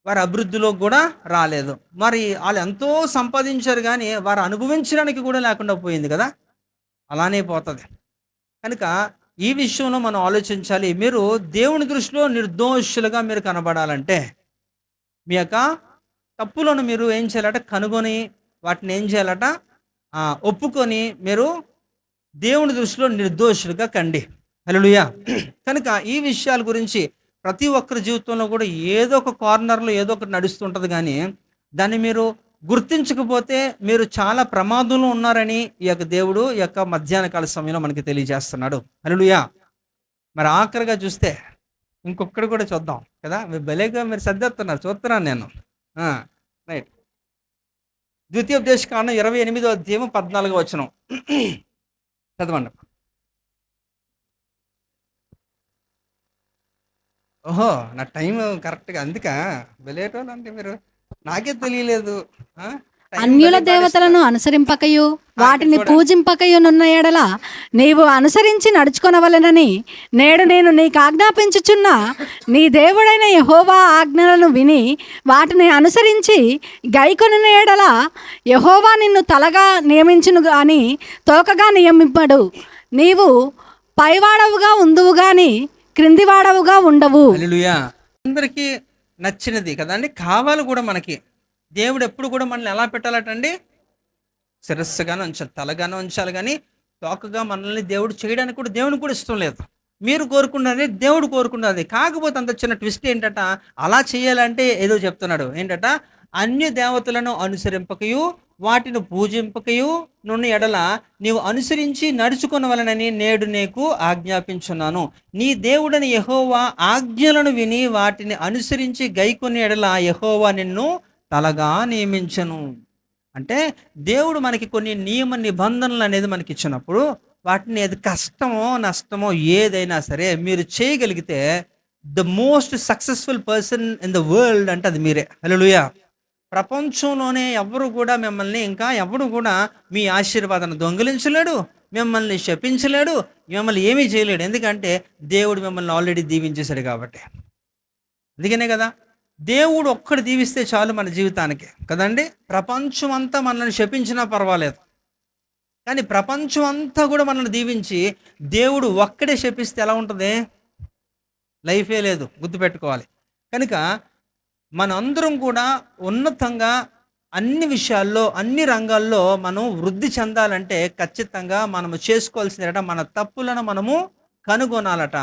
వారి అభివృద్ధిలో కూడా రాలేదు. మరి వాళ్ళు ఎంతో సంపాదించారు కానీ వారు అనుభవించడానికి కూడా లేకుండా పోయింది కదా. అలానే పోతుంది. కనుక ఈ విషయంలో మనం ఆలోచించాలి. మీరు దేవుని దృష్టిలో నిర్దోషులుగా మీరు కనబడాలంటే మీ యొక్క తప్పులను మీరు ఏం చేయాలట, కనుగొని వాటిని ఏం చేయాలట, ఒప్పుకొని మీరు దేవుని దృష్టిలో నిర్దోషులుగా కండి. హల్లెలూయా. కనుక ఈ విషయాల గురించి ప్రతి ఒక్కరి జీవితంలో కూడా ఏదో ఒక కార్నర్లో ఏదో ఒకటి నడుస్తుంటుంది కానీ దాన్ని మీరు గుర్తించకపోతే మీరు చాలా ప్రమాదంలో ఉన్నారని ఈ యొక్క దేవుడు ఈ యొక్క మధ్యాహ్న కాల సమయంలో మనకి తెలియజేస్తున్నాడు. హల్లెలూయా. మరి ఆఖరిగా చూస్తే ఇంకొకటి కూడా చూద్దాం కదా. మీరు భలేగా మీరు సర్దేస్తున్నారు, చూస్తున్నాను నేను. రైట్. ద్వితీయోపదేశకాండం 28వ అధ్యాయం 14వ వచనం చదవండి. ఓహో, నా టైం కరెక్ట్గా అందుక వెళ్ళేటోళ్ళు అంటే మీరు నాకే తెలియలేదు. అన్యుల దేవతలను అనుసరింపకయు వాటిని పూజింపకయునున్న ఎడల నీవు అనుసరించి నడుచుకొనవలెనని నేడు నేను నీకు ఆజ్ఞాపించుచున్న నీ దేవుడైన యెహోవా ఆజ్ఞలను విని వాటిని అనుసరించి గైకొనిన ఎడల యెహోవా నిన్ను తలగా నియమించును గాని తోకగా నియమింపడు. నీవు పైవాడవుగా ఉందువు గాని క్రిందివాడవుగా ఉండవు. హల్లెలూయా. అందరికీ నచ్చినది కదండి, కావాలి కూడా మనకి. దేవుడు ఎప్పుడు కూడా మనల్ని ఎలా పెట్టాలటండి, శిరస్సుగానే ఉంచాలి, తలగానే ఉంచాలి. కానీ తోకగా మనల్ని దేవుడు చేయడానికి కూడా దేవునికి కూడా ఇష్టం లేదు. మీరు కోరుకున్నది దేవుడు కోరుకున్నది. కాకపోతే అంత చిన్న ట్విస్ట్ ఏంటట, అలా చేయాలంటే ఏదో చెప్తున్నాడు ఏంటట, అన్య దేవతలను అనుసరింపకయు వాటిని పూజింపకయు నున్న ఎడల నీవు అనుసరించి నడుచుకొనవలెనని నేడు నీకు ఆజ్ఞాపించున్నాను. నీ దేవుడని యెహోవా ఆజ్ఞలను విని వాటిని అనుసరించి గైకొని ఎడల యెహోవా నిన్ను తలగా నియమించను. అంటే దేవుడు మనకి కొన్ని నియమ నిబంధనలు అనేది మనకి ఇచ్చినప్పుడు వాటిని అది కష్టమో నష్టమో ఏదైనా సరే మీరు చేయగలిగితే the most successful person in the world అంటే అది మీరే. హల్లెలూయా. ప్రపంచంలోనే ఎవరు కూడా మిమ్మల్ని ఇంకా ఎవరు కూడా మీ ఆశీర్వాదాన్ని దొంగిలించలేడు, మిమ్మల్ని శపించలేడు, మిమ్మల్ని ఏమీ చేయలేడు. ఎందుకంటే దేవుడు మిమ్మల్ని ఆల్రెడీ దీవించేశాడు కాబట్టి. అందుకనే కదా దేవుడు ఒక్కడు దీవిస్తే చాలు మన జీవితానికి కదండి. ప్రపంచం అంతా మనల్ని శపించినా పర్వాలేదు, కానీ ప్రపంచం అంతా కూడా మనల్ని దీవించి దేవుడు ఒక్కడే శపిస్తే ఎలా ఉంటుంది, లైఫే లేదు. గుర్తుపెట్టుకోవాలి. కనుక మనందరం కూడా ఉన్నతంగా అన్ని విషయాల్లో అన్ని రంగాల్లో మనం వృద్ధి చెందాలంటే ఖచ్చితంగా మనము చేసుకోవాల్సిందట, మన తప్పులను మనము కనుగొనాలట,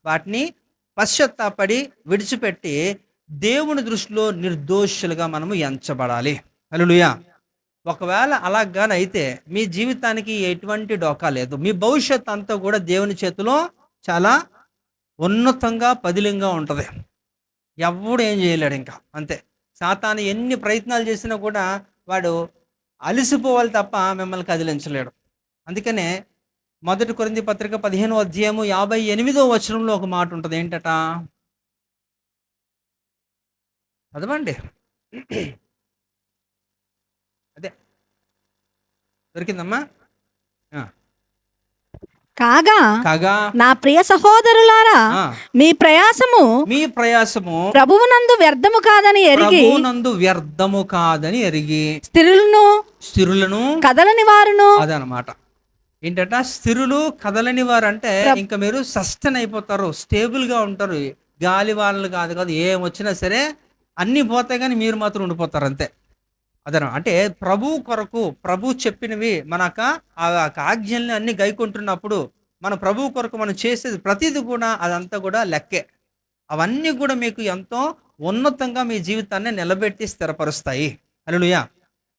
వాటిని పశ్చాత్తాపడి విడిచిపెట్టి దేవుని దృష్టిలో నిర్దోషులుగా మనము ఎంచబడాలి. హల్లెలూయా. ఒకవేళ అలాగానైతే మీ జీవితానికి ఎటువంటి డోకా లేదు. మీ భవిష్యత్ అంతా కూడా దేవుని చేతిలో చాలా ఉన్నతంగా పదిలంగా ఉంటుంది. ఎవడు ఏం చేయలేడు ఇంకా, అంతే. సాతాను ఎన్ని ప్రయత్నాలు చేసినా కూడా వాడు అలసిపోవాలి తప్ప మిమ్మల్ని కదిలించలేడు. అందుకనే 1 కొరింథీ పత్రిక 15వ అధ్యాయము 58వ వచనంలో ఒక మాట ఉంటుంది. ఏంటట, చదవండి. అదే దొరికిందమ్మా. కాగా నా ప్రియ సహోదరులారా, మీ ప్రయాసము ప్రభువునందు వ్యర్థము కాదని ఎరిగి స్థిరులను కదలని వారును. అదనమాట. ఏంటట, స్థిరులు కదలని వారు అంటే ఇంకా మీరు సస్టైన్ అయిపోతారు, స్టేబుల్ గా ఉంటారు. గాలి వాళ్ళు కాదు, ఏం వచ్చినా సరే అన్నీ పోతాయి కానీ మీరు మాత్రం ఉండిపోతారు, అంతే. అదన అంటే ప్రభు కొరకు ప్రభు చెప్పినవి మనక ఆ ఆజ్ఞల్ని అన్ని గైకుంటున్నప్పుడు మన ప్రభు కొరకు మనం చేసేది ప్రతిదీ కూడా అదంతా కూడా లెక్కే. అవన్నీ కూడా మీకు ఎంతో ఉన్నతంగా మీ జీవితాన్ని నిలబెట్టి స్థిరపరుస్తాయి. హల్లెలూయా.